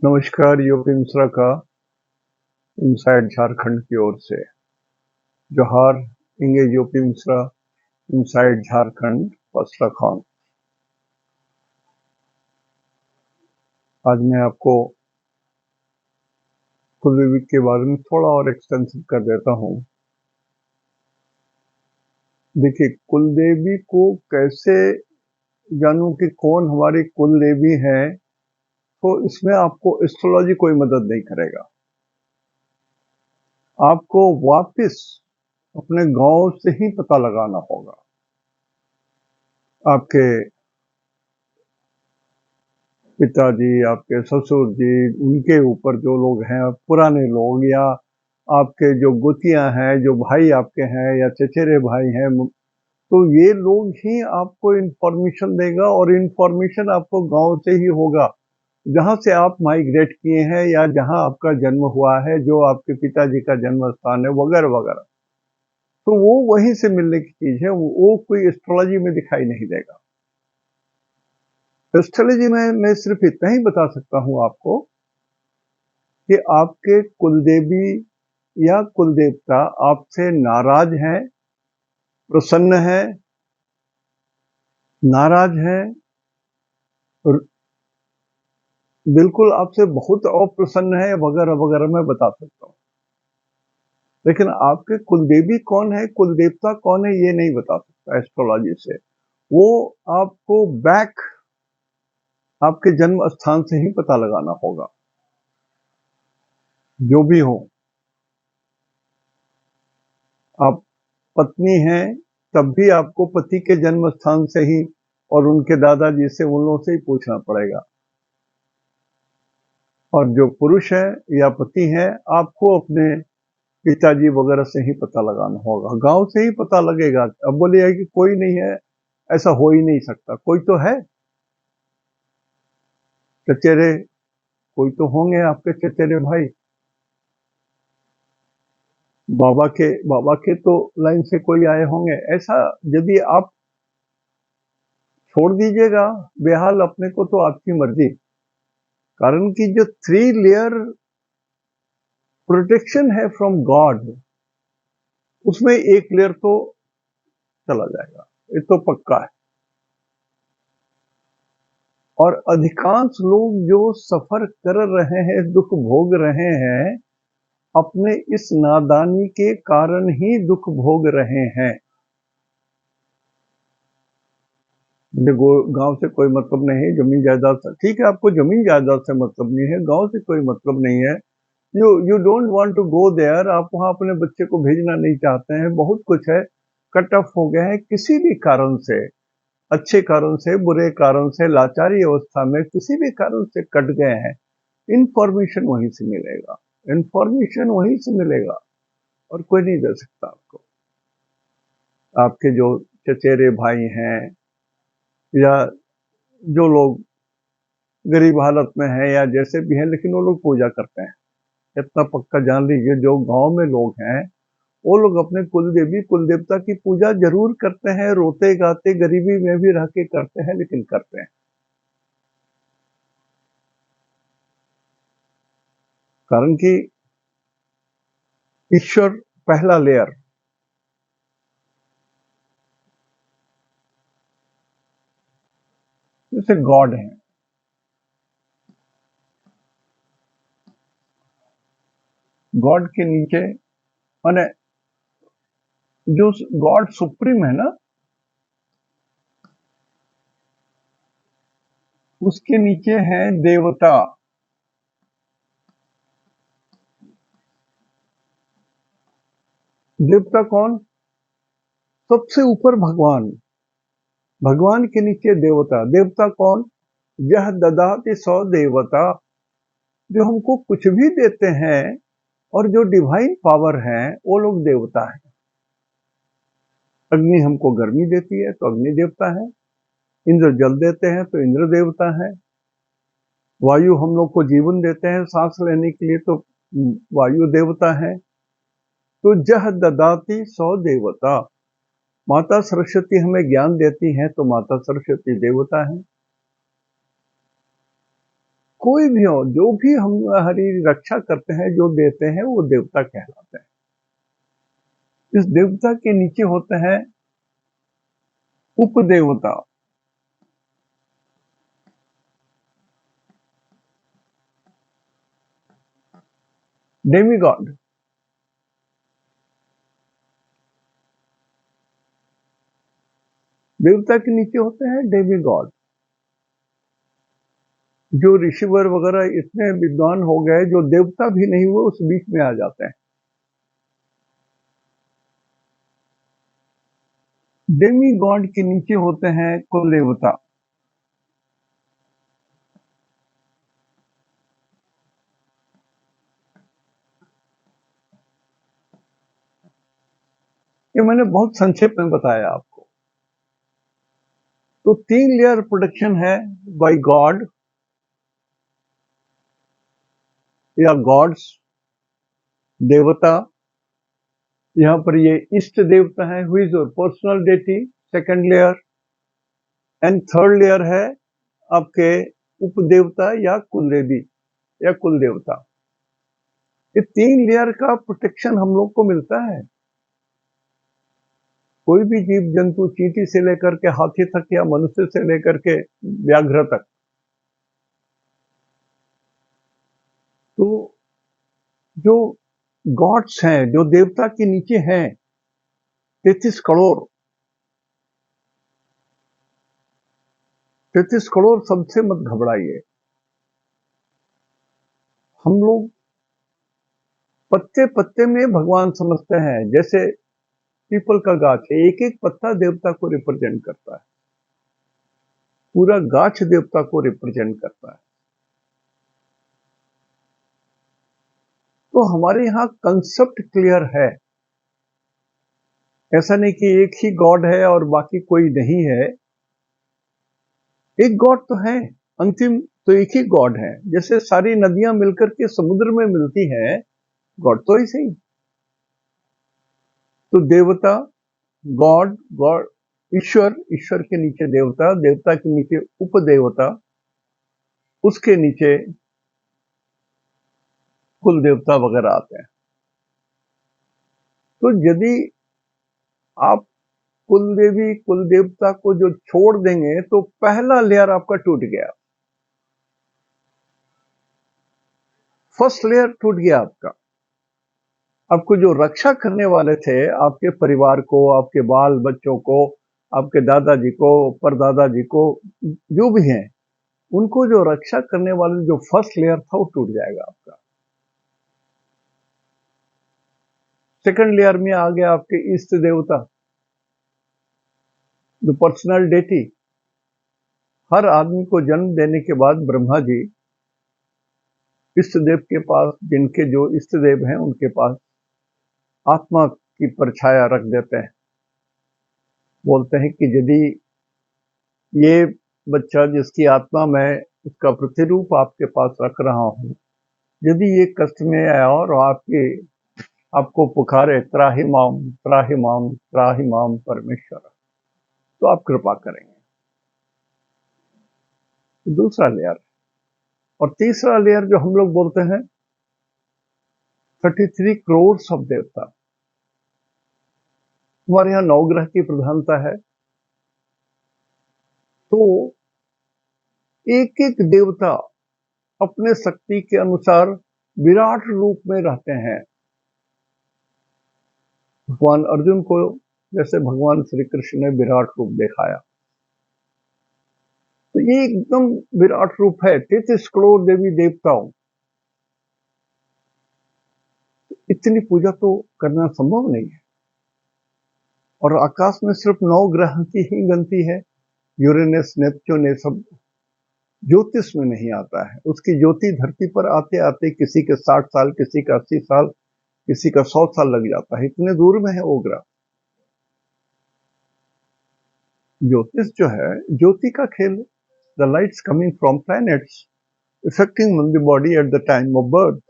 नमस्कार, यूपी मिश्रा का इनसाइड झारखंड की ओर से। जोहार, इंगे यूपी मिश्रा इनसाइड झारखंड फसला खान। आज मैं आपको कुलदेवी के बारे में थोड़ा और एक्सटेंसिव कर देता हूँ। देखिए, कुलदेवी को कैसे जानूं कि कौन हमारी कुलदेवी है, तो इसमें आपको एस्ट्रोलॉजी कोई मदद नहीं करेगा। आपको वापस अपने गांव से ही पता लगाना होगा। आपके पिताजी, आपके ससुर जी, उनके ऊपर जो लोग हैं पुराने लोग, या आपके जो गुतियां हैं, जो भाई आपके हैं या चचेरे भाई हैं, तो ये लोग ही आपको इंफॉर्मेशन देगा। और इंफॉर्मेशन आपको गांव से ही होगा, जहां से आप माइग्रेट किए हैं या जहां आपका जन्म हुआ है, जो आपके पिताजी का जन्म स्थान है वगैरह वगैरह। तो वो वहीं से मिलने की चीज है, वो कोई एस्ट्रोलॉजी में दिखाई नहीं देगा। एस्ट्रोलॉजी में मैं सिर्फ इतना ही बता सकता हूं आपको कि आपके कुलदेवी या कुलदेवता आपसे नाराज हैं, प्रसन्न है, नाराज है, बिल्कुल आपसे बहुत अप्रसन्न है वगैरह वगैरह मैं बता सकता हूँ। लेकिन आपके कुलदेवी कौन है, कुलदेवता कौन है, ये नहीं बता सकता एस्ट्रोलॉजी से। वो आपको बैक आपके जन्म स्थान से ही पता लगाना होगा। जो भी हो, आप पत्नी हैं तब भी आपको पति के जन्म स्थान से ही और उनके दादाजी से, उन लोगों से ही पूछना पड़ेगा। और जो पुरुष है या पति है, आपको अपने पिताजी वगैरह से ही पता लगाना होगा, गांव से ही पता लगेगा। अब बोलिए कि कोई नहीं है, ऐसा हो ही नहीं सकता। कोई तो है, चचेरे कोई तो होंगे आपके चचेरे भाई। बाबा के तो लाइन से कोई आए होंगे। ऐसा यदि आप छोड़ दीजिएगा बेहाल अपने को, तो आपकी मर्जी। कारण कि जो 3 लेयर प्रोटेक्शन है फ्रॉम गॉड, उसमें एक लेयर तो चला जाएगा, ये तो पक्का है। और अधिकांश लोग जो सफर कर रहे हैं, दुख भोग रहे हैं, अपने इस नादानी के कारण ही दुख भोग रहे हैं। मुझे गांव से कोई मतलब नहीं है, जमीन जायदाद से। ठीक है, आपको जमीन जायदाद से मतलब नहीं है, गांव से कोई मतलब नहीं है। You don't want to go there, आप वहां अपने बच्चे को भेजना नहीं चाहते हैं। बहुत कुछ है, कट ऑफ हो गए हैं किसी भी कारण से, अच्छे कारण से, बुरे कारण से, लाचारी अवस्था में किसी भी कारण से कट गए हैं। इंफॉर्मेशन वहीं से मिलेगा, इंफॉर्मेशन वहीं से मिलेगा, और कोई नहीं दे सकता आपको। आपके जो चचेरे भाई हैं या जो लोग गरीब हालत में हैं या जैसे भी हैं, लेकिन वो लोग पूजा करते हैं। इतना पक्का जान लीजिए, जो गांव में लोग हैं वो लोग अपने कुलदेवी कुलदेवता की पूजा जरूर करते हैं, रोते गाते गरीबी में भी रह के करते हैं, लेकिन करते हैं। कारण कि ईश्वर पहला लेयर, जैसे गॉड है, गॉड के नीचे माने जो गॉड सुप्रीम है ना, उसके नीचे है देवता। देवता कौन? सबसे ऊपर भगवान, भगवान के नीचे देवता। देवता कौन? यह ददाति सौ देवता, जो हमको कुछ भी देते हैं और जो डिवाइन पावर है, वो लोग देवता है। अग्नि हमको गर्मी देती है तो अग्नि देवता है, इंद्र जल देते हैं तो इंद्र देवता है, वायु हम लोग को जीवन देते हैं सांस लेने के लिए तो वायु देवता है। तो जह ददाति सौ देवता, माता सरस्वती हमें ज्ञान देती हैं तो माता सरस्वती देवता है। कोई भी हो, जो भी हम हमारी रक्षा करते हैं, जो देते हैं, वो देवता कहलाते हैं। इस देवता के नीचे होते हैं उपदेवता। डेमीगॉड। देवता के नीचे होते हैं डेमीगॉड। जो ऋषिवर वगैरह इतने विद्वान हो गए, जो देवता भी नहीं हुए उस बीच में आ जाते हैं। डेमी गॉड के नीचे होते हैं कुल देवता। ये मैंने बहुत संक्षेप में बताया आपको। तो 3 लेयर प्रोटेक्शन है बाय गॉड या गॉड्स, देवता। यहाँ पर ये इष्ट देवता है, who is your personal deity, second layer. And third layer है आपके उपदेवता या कुलदेवी या कुल देवता। ये 3 लेयर का प्रोटेक्शन हम लोग को मिलता है। कोई भी जीव जंतु, चींटी से लेकर के हाथी तक या मनुष्य से लेकर के व्याघ्र तक, तो जो गॉड्स हैं, जो देवता के नीचे हैं, 33 करोड़, 33 करोड़ सबसे मत घबराइए। हम लोग पत्ते पत्ते में भगवान समझते हैं। जैसे पीपल का गाछ है, एक एक पत्ता देवता को रिप्रेजेंट करता है, पूरा गाछ देवता को रिप्रेजेंट करता है। तो हमारे यहाँ कंसेप्ट क्लियर है। ऐसा नहीं कि एक ही गॉड है और बाकी कोई नहीं है। एक गॉड तो है, अंतिम तो एक ही गॉड है। जैसे सारी नदियां मिलकर के समुद्र में मिलती हैं, गॉड तो ऐसे ही। तो देवता, गॉड, गॉड, ईश्वर, ईश्वर के नीचे देवता, देवता के नीचे उपदेवता, उसके नीचे कुल देवता वगैरह आते हैं। तो यदि आप कुल देवी, कुल देवता को जो छोड़ देंगे तो पहला लेयर आपका टूट गया, फर्स्ट लेयर टूट गया आपका। आपको जो रक्षा करने वाले थे, आपके परिवार को, आपके बाल बच्चों को, आपके दादाजी को, परदादाजी को, जो भी हैं, उनको जो रक्षा करने वाले जो फर्स्ट लेयर था वो टूट जाएगा आपका। सेकंड लेयर में आ गया आपके इष्ट देवता, जो पर्सनल डेटी। हर आदमी को जन्म देने के बाद ब्रह्मा जी इष्ट देव के पास, जिनके जो इष्ट देव हैं उनके पास आत्मा की परछाया रख देते हैं। बोलते हैं कि यदि ये बच्चा जिसकी आत्मा मैं उसका प्रतिरूप आपके पास रख रहा हूं, यदि ये कष्ट में आया और आपको पुकारे त्राहिमाम त्राहिमाम त्राहिमाम परमेश्वर, तो आप कृपा करेंगे। दूसरा लेयर। और तीसरा लेयर जो हम लोग बोलते हैं 33 करोड़ सब देवता। हमारे यहाँ 9 ग्रह की प्रधानता है, तो एक एक देवता अपने शक्ति के अनुसार विराट रूप में रहते हैं। भगवान अर्जुन को जैसे भगवान श्री कृष्ण ने विराट रूप दिखाया, तो ये एकदम विराट रूप है। 33 करोड़ देवी देवताओं, इतनी पूजा तो करना संभव नहीं है। और आकाश में सिर्फ 9 ग्रह की ही गिनती है। यूरेनस, नेपच्यून, ये सब ज्योतिष में नहीं आता है। उसकी ज्योति धरती पर आते आते किसी के 60 साल, किसी का 80 साल, किसी का 100 साल लग जाता है, इतने दूर में है वो ग्रह। ज्योतिष जो है ज्योति का खेल। The lights coming from planets affecting on the body at the time of birth.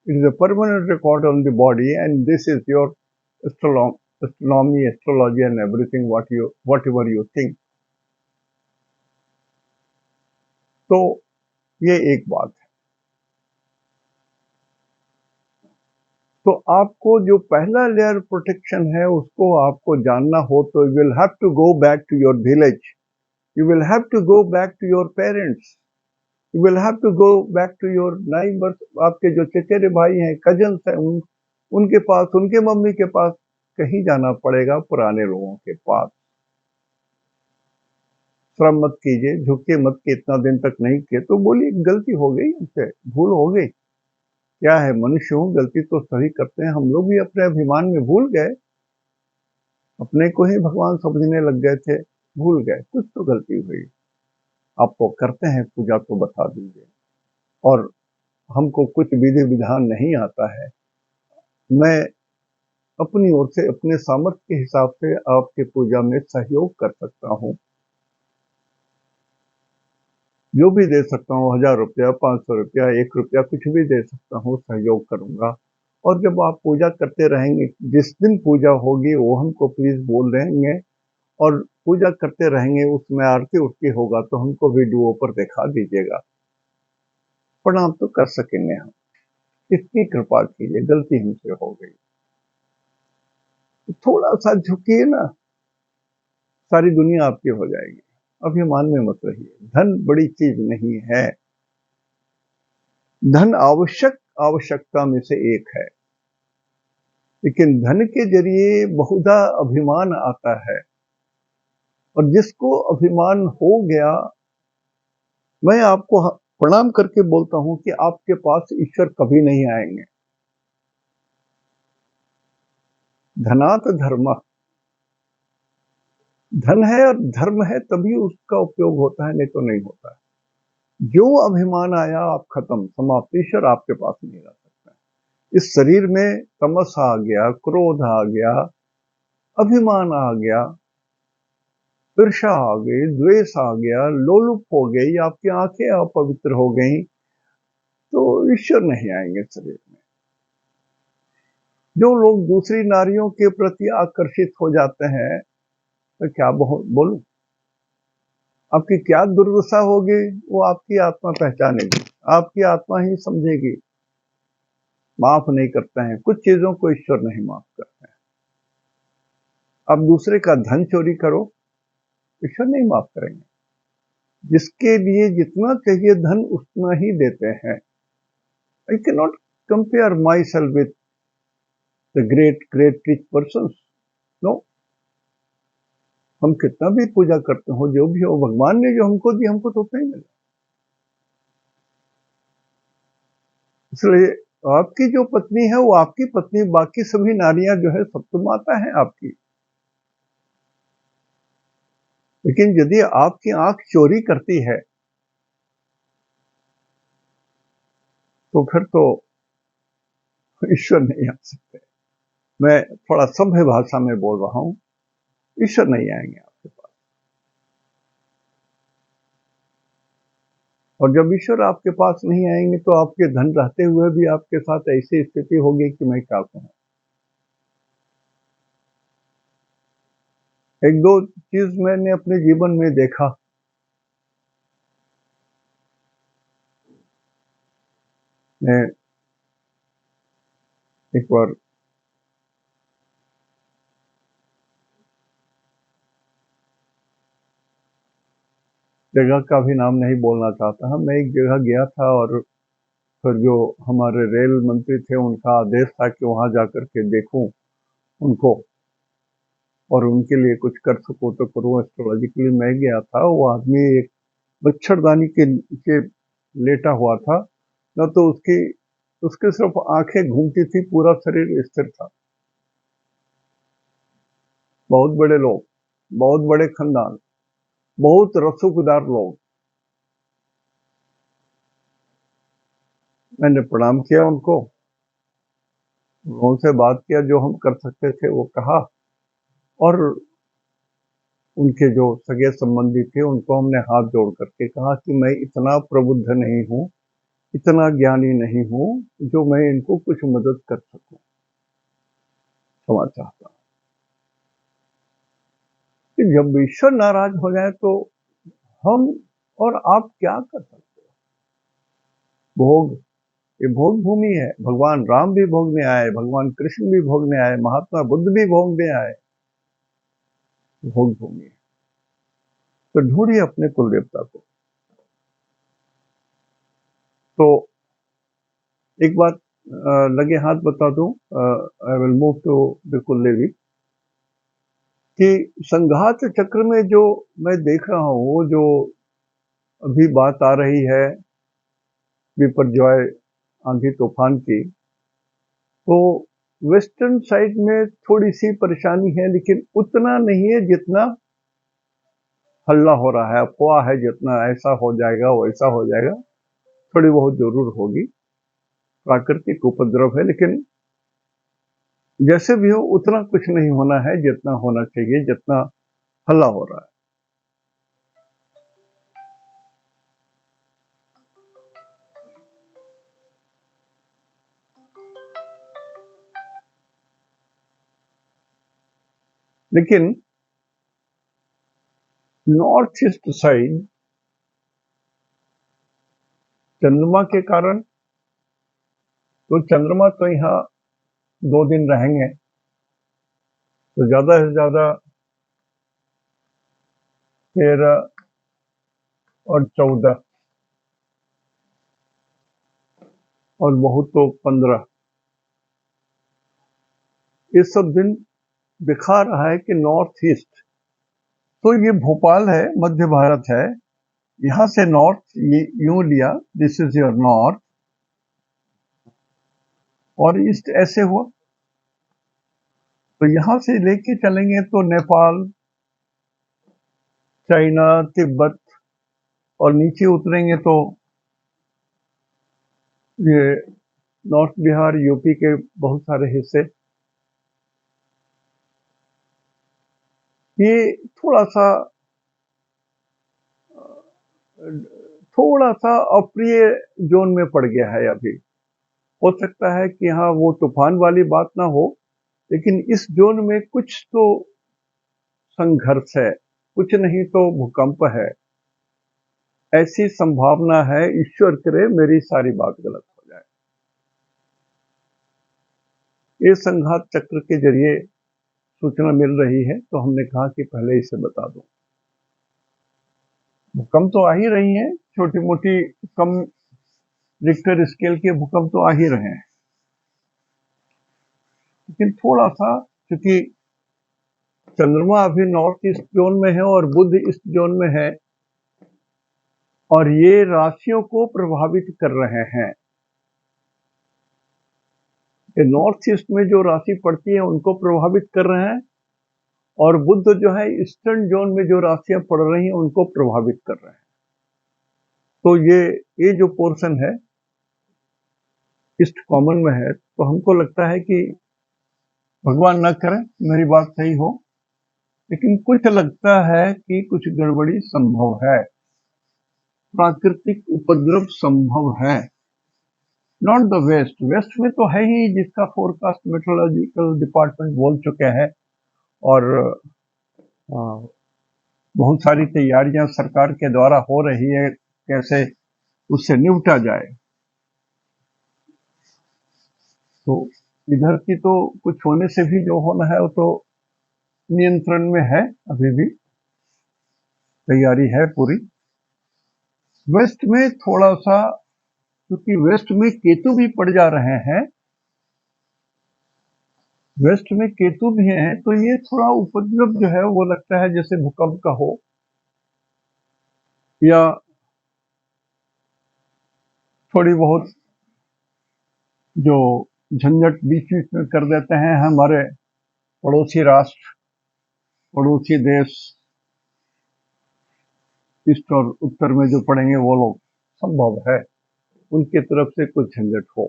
It is a permanent record on the body, and this is your astronomy, astrology, and everything whatever you think. तो ये एक बात है। तो आपको जो पहला layer protection है उसको आपको जानना हो तो you will have to go back to your village, you will have to go back to your parents, you will have to go back to your neighbours, आपके जो चचेरे भाई हैं, कजन्स हैं, उनके पास, उनके मम्मी के पास, कहीं जाना पड़ेगा पुराने लोगों के पास। शर्म मत कीजिए, झुके मत कि इतना दिन तक नहीं किए तो बोलिए गलती हो गई, हमसे भूल हो गई। क्या है, मनुष्य हूं, गलती तो सभी करते हैं। हम लोग भी अपने अभिमान में भूल गए, अपने को ही भगवान समझने लग गए थे, भूल गए, कुछ तो गलती हुई। आपको करते हैं पूजा तो बता दीजिए। और हमको कुछ विधि विधान नहीं आता है, मैं अपनी ओर से अपने सामर्थ्य के हिसाब से आपके पूजा में सहयोग कर सकता हूँ। जो भी दे सकता हूँ, 1000 रुपया, 500 रुपया, 1 रुपया, कुछ भी दे सकता हूँ, सहयोग करूंगा। और जब आप पूजा करते रहेंगे, जिस दिन पूजा होगी वो हमको प्लीज बोल देंगे, और पूजा करते रहेंगे, उसमें आरती उरती होगा तो हमको वीडियो पर दिखा दीजिएगा। प्रणाम तो कर सकेंगे हम, इतनी कृपा कीजिए, गलती हमसे हो गई। थोड़ा सा झुकिए ना, सारी दुनिया आपकी हो जाएगी। अभिमान में मत रहिए, धन बड़ी चीज नहीं है। धन आवश्यकता में से एक है, लेकिन धन के जरिए बहुधा अभिमान आता है। और जिसको अभिमान हो गया, मैं आपको प्रणाम करके बोलता हूं कि आपके पास ईश्वर कभी नहीं आएंगे। धनात धर्म, धन है और धर्म है तभी उसका उपयोग होता है, नहीं तो नहीं होता है। जो अभिमान आया आप खत्म, समाप्त, ईश्वर आपके पास नहीं रह सकता। इस शरीर में तमस आ गया, क्रोध आ गया, अभिमान आ गया, ईर्ष्या आ गई, द्वेष आ गया, लोलुप हो गई, आपकी आंखें अपवित्र हो गई, तो ईश्वर नहीं आएंगे शरीर में। जो लोग दूसरी नारियों के प्रति आकर्षित हो जाते हैं, तो क्या बोलूं, आपकी क्या दुर्दशा होगी वो आपकी आत्मा पहचानेगी, आपकी आत्मा ही समझेगी। माफ नहीं करते हैं कुछ चीजों को, ईश्वर नहीं माफ करते हैं। आप दूसरे का धन चोरी करो, ईश्वर नहीं माफ करेंगे। जिसके लिए जितना चाहिए धन उतना ही देते हैं। I can not compare myself with the great great rich person, no. हम कितना भी पूजा करते हो, जो भी हो, भगवान ने जो हमको दी, हमको तो उतना ही मिला। इसलिए आपकी जो पत्नी है वो आपकी पत्नी, बाकी सभी नारियां जो है सब तो माता है आपकी। लेकिन यदि आपकी आंख चोरी करती है तो फिर तो ईश्वर नहीं आ सकते। मैं थोड़ा सभ्य भाषा में बोल रहा हूं, ईश्वर नहीं आएंगे आपके पास। और जब ईश्वर आपके पास नहीं आएंगे तो आपके धन रहते हुए भी आपके साथ ऐसी स्थिति होगी कि मैं क्या कहूं। एक दो चीज मैंने अपने जीवन में देखा। मैं एक बार जगह का भी नाम नहीं बोलना चाहता, मैं एक जगह गया था, और फिर जो हमारे रेल मंत्री थे उनका आदेश था कि वहां जाकर के देखूं उनको, और उनके लिए कुछ कर सकूं तो करूं। एस्ट्रोलॉजिकली मैं गया था, वो आदमी एक मच्छरदानी के लेटा हुआ था, न तो उसके सिर्फ आंखें घूमती थी, पूरा शरीर स्थिर था। बहुत बड़े लोग, बहुत बड़े खानदान, बहुत रसूखदार लोग। मैंने प्रणाम किया उनको, उनसे बात किया, जो हम कर सकते थे वो कहा, और उनके जो सगे संबंधी थे उनको हमने हाथ जोड़ करके कहा कि मैं इतना प्रबुद्ध नहीं हूं, इतना ज्ञानी नहीं हूं जो मैं इनको कुछ मदद कर सकूं, क्षमा चाहता हूं। कि जब ईश्वर नाराज हो जाए तो हम और आप क्या कर सकते हैं। भोग, ये भोग भूमि है। भगवान राम भी भोगने आए, भगवान कृष्ण भी भोगने आए, महात्मा बुद्ध भी भोगने आए। भोग भूमि है। तो ढूंढिए अपने कुल देवता को। तो एक बात लगे हाथ बता दूं, I will move to the कुल देवी, कि संघात चक्र में जो मैं देख रहा हूं, जो अभी बात आ रही है विपर्जय आंधी तूफान की, तो वेस्टर्न साइड में थोड़ी सी परेशानी है, लेकिन उतना नहीं है जितना हल्ला हो रहा है, अफवाह है जितना ऐसा हो जाएगा वैसा हो जाएगा। थोड़ी बहुत जरूर होगी, प्राकृतिक उपद्रव है, लेकिन जैसे भी हो उतना कुछ नहीं होना है जितना होना चाहिए, जितना हल्ला हो रहा है। लेकिन नॉर्थ ईस्ट साइड चंद्रमा के कारण, तो चंद्रमा तो यहाँ 2 दिन रहेंगे, तो ज्यादा से ज्यादा 13 और 14 और बहुत तो 15, ये सब दिन दिखा रहा है कि नॉर्थ ईस्ट, तो ये भोपाल है, मध्य भारत है, यहां से नॉर्थ ये यूं लिया, दिस इज योर नॉर्थ, और ईस्ट ऐसे हुआ। तो यहां से लेके चलेंगे तो नेपाल, चाइना, तिब्बत, और नीचे उतरेंगे तो ये नॉर्थ बिहार, यूपी के बहुत सारे हिस्से। ये थोड़ा सा अप्रिय जोन में पड़ गया है अभी। हो सकता है कि हाँ वो तूफान वाली बात ना हो, लेकिन इस जोन में कुछ तो संघर्ष है, कुछ नहीं तो भूकंप है, ऐसी संभावना है। ईश्वर करे मेरी सारी बात गलत हो जाए। ये संघात चक्र के जरिए सूचना मिल रही है, तो हमने कहा कि पहले इसे बता दो। भूकंप तो आ ही रही है, छोटी मोटी कम रिक्टर स्केल के भूकंप तो आ ही रहे हैं, लेकिन थोड़ा सा, क्योंकि चंद्रमा अभी नॉर्थ ईस्ट जोन में है और बुध ईस्ट जोन में है, और ये राशियों को प्रभावित कर रहे हैं। ये नॉर्थ ईस्ट में जो राशि पड़ती है उनको प्रभावित कर रहे हैं, और बुध जो है ईस्टर्न जोन में जो राशियां पड़ रही हैं उनको प्रभावित कर रहे हैं। तो ये जो पोर्शन है ईस्ट कॉमन में है, तो हमको लगता है कि भगवान न करे मेरी बात सही हो, लेकिन कुछ लगता है कि कुछ गड़बड़ी संभव है, प्राकृतिक उपद्रव संभव है। नॉट द वेस्ट, वेस्ट में तो है ही, जिसका फोरकास्ट मेट्रोलॉजिकल डिपार्टमेंट बोल चुके हैं, और बहुत सारी तैयारियां सरकार के द्वारा हो रही है कैसे उससे निपटा जाए। तो इधर की तो कुछ होने से भी जो होना है वो तो नियंत्रण में है, अभी भी तैयारी है पूरी। वेस्ट में थोड़ा सा, क्योंकि वेस्ट में केतु भी पड़ जा रहे हैं, वेस्ट में केतु भी हैं, तो ये थोड़ा उपद्रव जो है वो लगता है जैसे भूकंप का हो, या थोड़ी बहुत जो झंझट बीच बीच में कर देते हैं हमारे पड़ोसी राष्ट्र, पड़ोसी देश, ईस्ट और उत्तर में जो पड़ेंगे वो लोग, संभव है उनके तरफ से कुछ झंझट हो।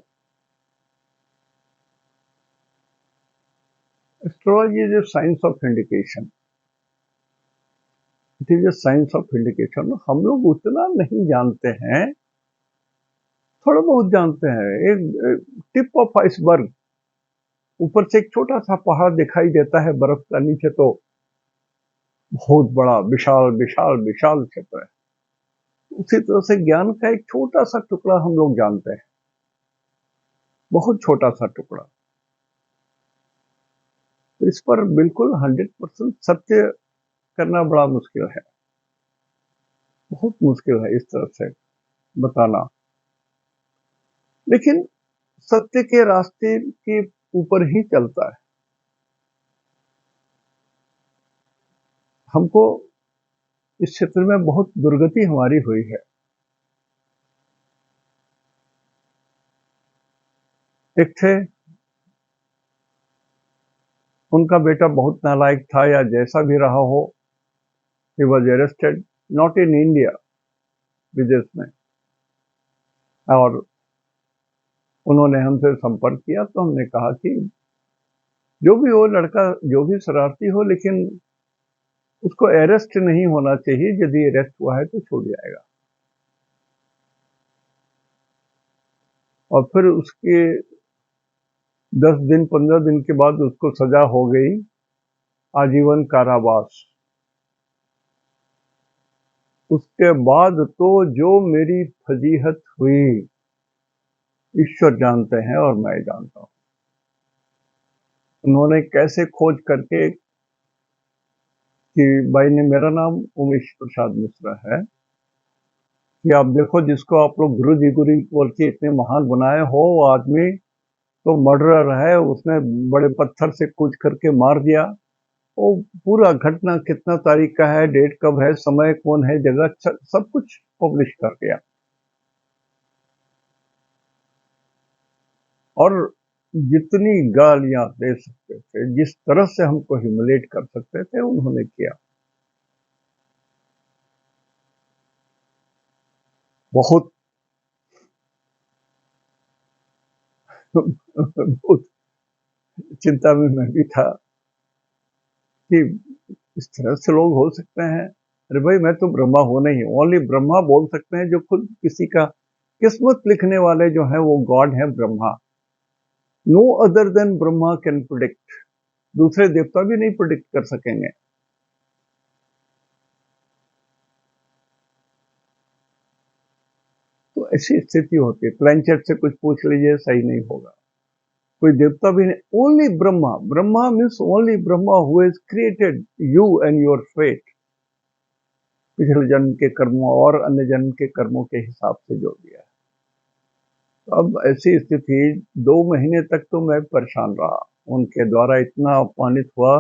Astrology is a science of indication, it is a science of indication. हम लोग उतना नहीं जानते हैं, थोड़ा बहुत जानते हैं। एक टिप ऑफ आइसबर्ग, ऊपर से एक छोटा सा पहाड़ दिखाई देता है बर्फ का, नीचे तो बहुत बड़ा विशाल विशाल विशाल क्षेत्र है। उसी तरह से ज्ञान का एक छोटा सा टुकड़ा हम लोग जानते हैं, बहुत छोटा सा टुकड़ा। तो इस पर बिल्कुल 100% सत्य करना बड़ा मुश्किल है, बहुत मुश्किल है इस तरह से बताना। लेकिन सत्य के रास्ते के ऊपर ही चलता है। हमको इस क्षेत्र में बहुत दुर्गति हमारी हुई है। एक थे, उनका बेटा बहुत नालायक था या जैसा भी रहा हो, he was arrested, not in India, विदेश में, और उन्होंने हमसे संपर्क किया तो हमने कहा कि जो भी हो लड़का, जो भी शरारती हो, लेकिन उसको अरेस्ट नहीं होना चाहिए, यदि अरेस्ट हुआ है तो छूट जाएगा। और फिर उसके 10 दिन 15 दिन के बाद उसको सजा हो गई आजीवन कारावास। उसके बाद तो जो मेरी फजीहत हुई ईश्वर जानते हैं और मैं जानता हूं। उन्होंने कैसे खोज करके, कि भाई ने, मेरा नाम उमेश प्रसाद मिश्रा है, कि आप देखो जिसको आप लोग गुरु जी बोल के इतने महान बनाए हो, वो आदमी तो मर्डरर है, उसने बड़े पत्थर से कूच करके मार दिया। वो पूरा घटना कितना तारीख का है, डेट कब है, समय कौन है, जगह, सब कुछ पब्लिश कर दिया। और जितनी गालियां दे सकते थे, जिस तरह से हमको ह्यूमिलेट कर सकते थे, उन्होंने किया। बहुत बहुत चिंता में मैं भी था कि इस तरह से लोग हो सकते हैं। अरे भाई, मैं तो ब्रह्मा हूं नहीं, ओनली ब्रह्मा बोल सकते हैं, जो खुद किसी का किस्मत लिखने वाले जो है वो गॉड है Brahma. No other than Brahma can predict. दूसरे देवता भी नहीं प्रोडिक्ट कर सकेंगे। तो ऐसी स्थिति होती है, प्लेनचेट से कुछ पूछ लीजिए, सही नहीं होगा। कोई देवता भी नहीं, ओनली Brahma. Brahma means only Brahma who has created you and your fate, पिछले जन्म के कर्मों और अन्य जन्म के कर्मों के हिसाब से जो दिया है। अब ऐसी स्थिति, 2 महीने तक तो मैं परेशान रहा। उनके द्वारा इतना अपमानित हुआ,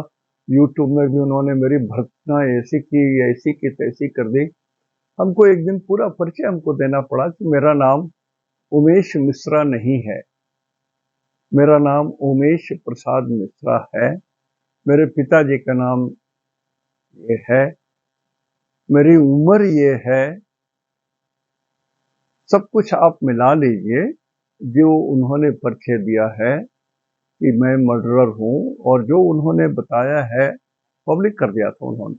यूट्यूब में भी उन्होंने मेरी भर्त्सना ऐसी की तैसी कर दी। हमको एक दिन पूरा परिचय हमको देना पड़ा कि मेरा नाम उमेश मिश्रा नहीं है, मेरा नाम उमेश प्रसाद मिश्रा है, मेरे पिताजी का नाम ये है, मेरी उम्र ये है, सब कुछ आप मिला लीजिए। जो उन्होंने परिचय दिया है कि मैं मर्डरर हूं, और जो उन्होंने बताया है, पब्लिक कर दिया था उन्होंने,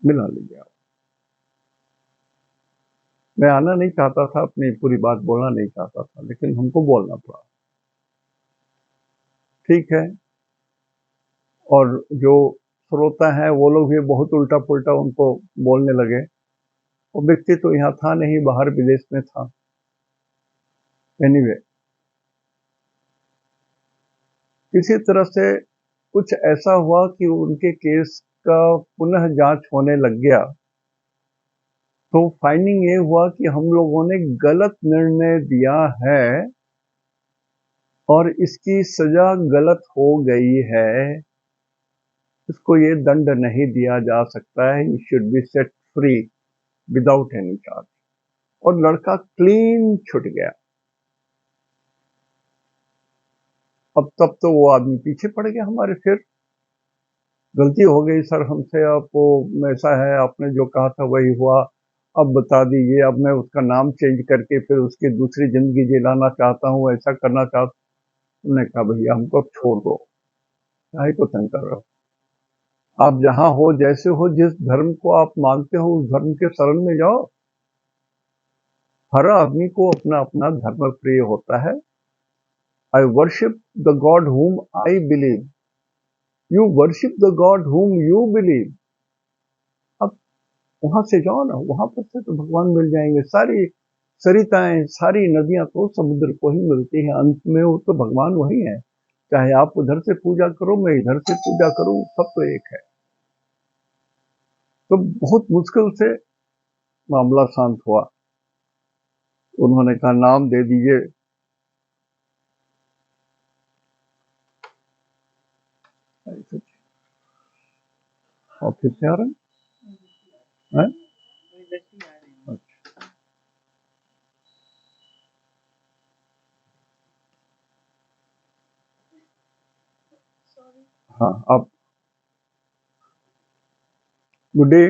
मिला लीजिए आप। मैं आना नहीं चाहता था, अपनी पूरी बात बोलना नहीं चाहता था, लेकिन हमको बोलना पड़ा। ठीक है। और जो श्रोता है वो लोग भी बहुत उल्टा पुल्टा उनको बोलने लगे। वो व्यक्ति तो यहाँ था नहीं, बाहर विदेश में था। एनीवे, किसी तरह से कुछ ऐसा हुआ कि उनके केस का पुनः जांच होने लग गया। तो फाइंडिंग ये हुआ कि हम लोगों ने गलत निर्णय दिया है और इसकी सजा गलत हो गई है। इसको ये दंड नहीं दिया जा सकता है, he should be set free without any charge. और लड़का क्लीन छूट गया। अब तब तो वो आदमी पीछे पड़ गया हमारे। फिर गलती हो गई सर हमसे, आपको ऐसा है, आपने जो कहा था वही हुआ, अब बता दीजिए। अब मैं उसका नाम चेंज करके फिर उसकी दूसरी जिंदगी जिलाना चाहता हूँ, ऐसा करना चाहता हूँ। उन्होंने कहा भैया हमको छोड़ दो, काहे को तंग कर रहे हो, आप जहां हो, जैसे हो, जिस धर्म को आप मानते हो उस धर्म के शरण में जाओ। हर आदमी को अपना अपना धर्म प्रिय होता है। आई worship the God whom I believe, you worship the God whom you believe। अब वहां से जाओ ना, वहां पर से तो भगवान मिल जाएंगे। सारी सरिताएं, सारी नदियां तो समुद्र को ही मिलती हैं, अंत में वो तो भगवान वही है। चाहे आप उधर से पूजा करो, मैं इधर से पूजा करूं, सब तो एक है। तो बहुत मुश्किल से मामला शांत हुआ। उन्होंने कहा नाम दे दीजिए। ऑफिस से आ रहे हैं? अच्छा। हाँ, आप गुड डे।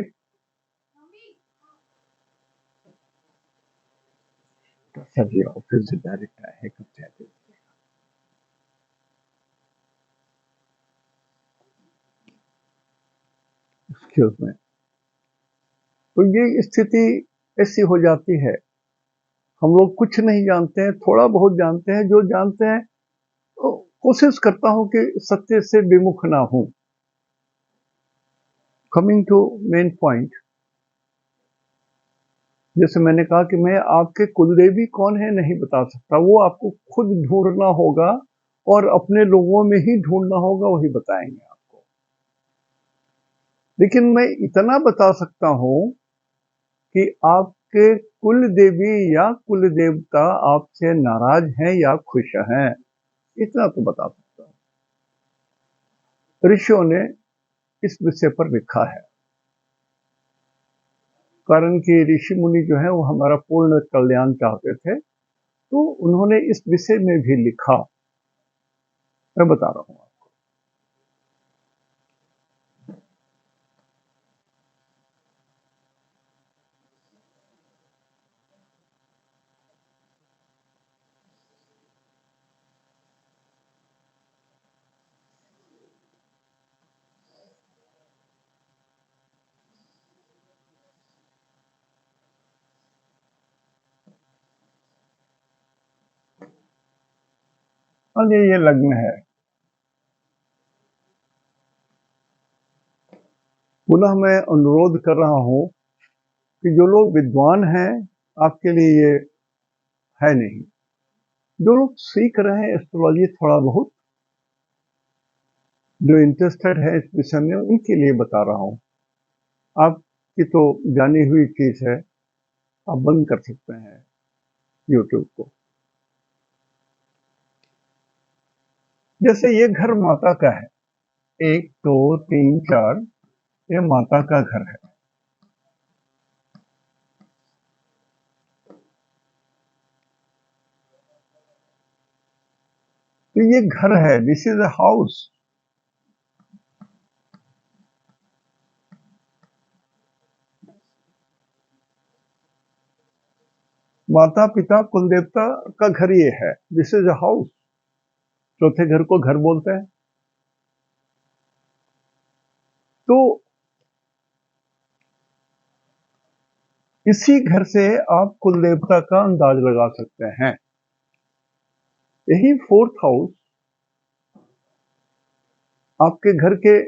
सर जी ऑफिस से डायरेक्ट आए हैं, कब से आते? एक्सक्यूज में। तो ये स्थिति ऐसी हो जाती है, हम लोग कुछ नहीं जानते हैं, थोड़ा बहुत जानते हैं। जो जानते हैं तो कोशिश करता हूं कि सत्य से विमुख ना हूं। कमिंग टू मेन पॉइंट, जैसे मैंने कहा कि मैं आपके कुलदेवी कौन है नहीं बता सकता, वो आपको खुद ढूंढना होगा और अपने लोगों में ही ढूंढना होगा, वही बताएंगे आपको। लेकिन मैं इतना बता सकता हूं कि आपके कुल देवी या कुल देवता आपसे नाराज हैं या खुश हैं, इतना तो बता सकता हूं। ऋषियों ने इस विषय पर लिखा है, कारण कि ऋषि मुनि जो है वो हमारा पूर्ण कल्याण चाहते थे, तो उन्होंने इस विषय में भी लिखा। मैं बता रहा हूं। हाँ जी, ये लग्न है। पुनः मैं अनुरोध कर रहा हूं कि जो लोग विद्वान हैं, आपके लिए ये है नहीं। जो लोग सीख रहे हैं एस्ट्रोलॉजी थोड़ा बहुत, जो इंटरेस्टेड है इस विषय में, उनके लिए बता रहा हूं। आपकी तो जानी हुई चीज है, आप बंद कर सकते हैं यूट्यूब को। जैसे ये घर माता का है, 1 2 3 4, ये माता का घर है। तो ये घर है, दिस इज अ हाउस। माता पिता कुल देवता का घर ये है, दिस इज अ हाउस। चौथे घर को घर बोलते हैं। तो इसी घर से आप कुल देवता का अंदाज लगा सकते हैं। यही 4th हाउस आपके घर के,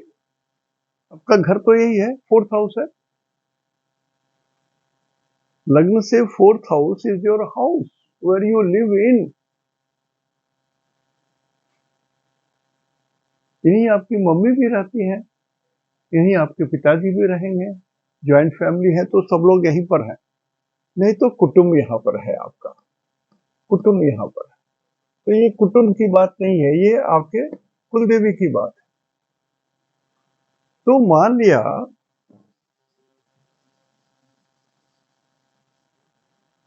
आपका घर तो यही है, 4th हाउस है। लग्न से 4th house is your house where you live in. यही आपकी मम्मी भी रहती है, यही आपके पिताजी भी रहेंगे। ज्वाइंट फैमिली है तो सब लोग यहीं पर हैं। नहीं तो कुटुंब यहाँ पर है, आपका कुटुंब यहाँ पर है। तो ये कुटुंब की बात नहीं है, ये आपके कुलदेवी की बात है। तो मान लिया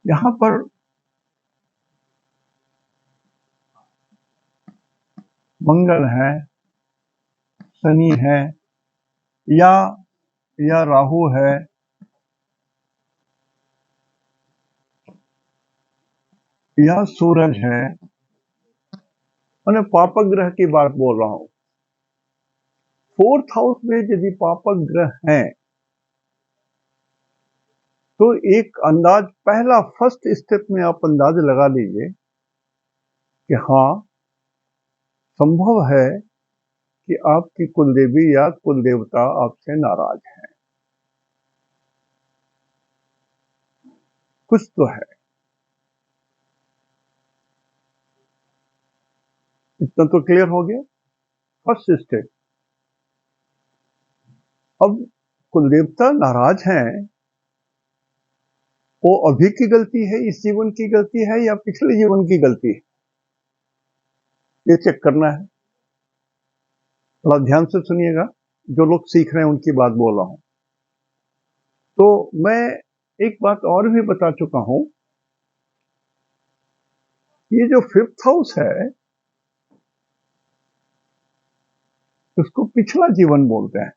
यहां पर मंगल है, शनि है, या राहु है, या सूरज है। मैंने पापक ग्रह की बात बोल रहा हूं। 4th हाउस में यदि पापक ग्रह हैं, तो एक अंदाज, पहला फर्स्ट स्टेप में आप अंदाज लगा लीजिए कि हाँ, संभव है कि आपकी कुलदेवी या कुलदेवता आपसे नाराज है। कुछ तो है। इतना तो क्लियर हो गया। First step. अब कुलदेवता नाराज हैं, वो अभी की गलती है, इस जीवन की गलती है, या पिछले जीवन की गलती है, ये चेक करना है। थोड़ा ध्यान से सुनिएगा, जो लोग सीख रहे हैं उनकी बात बोल रहा हूं। तो मैं एक बात और भी बता चुका हूं, ये जो 5th हाउस है, उसको पिछला जीवन बोलते हैं।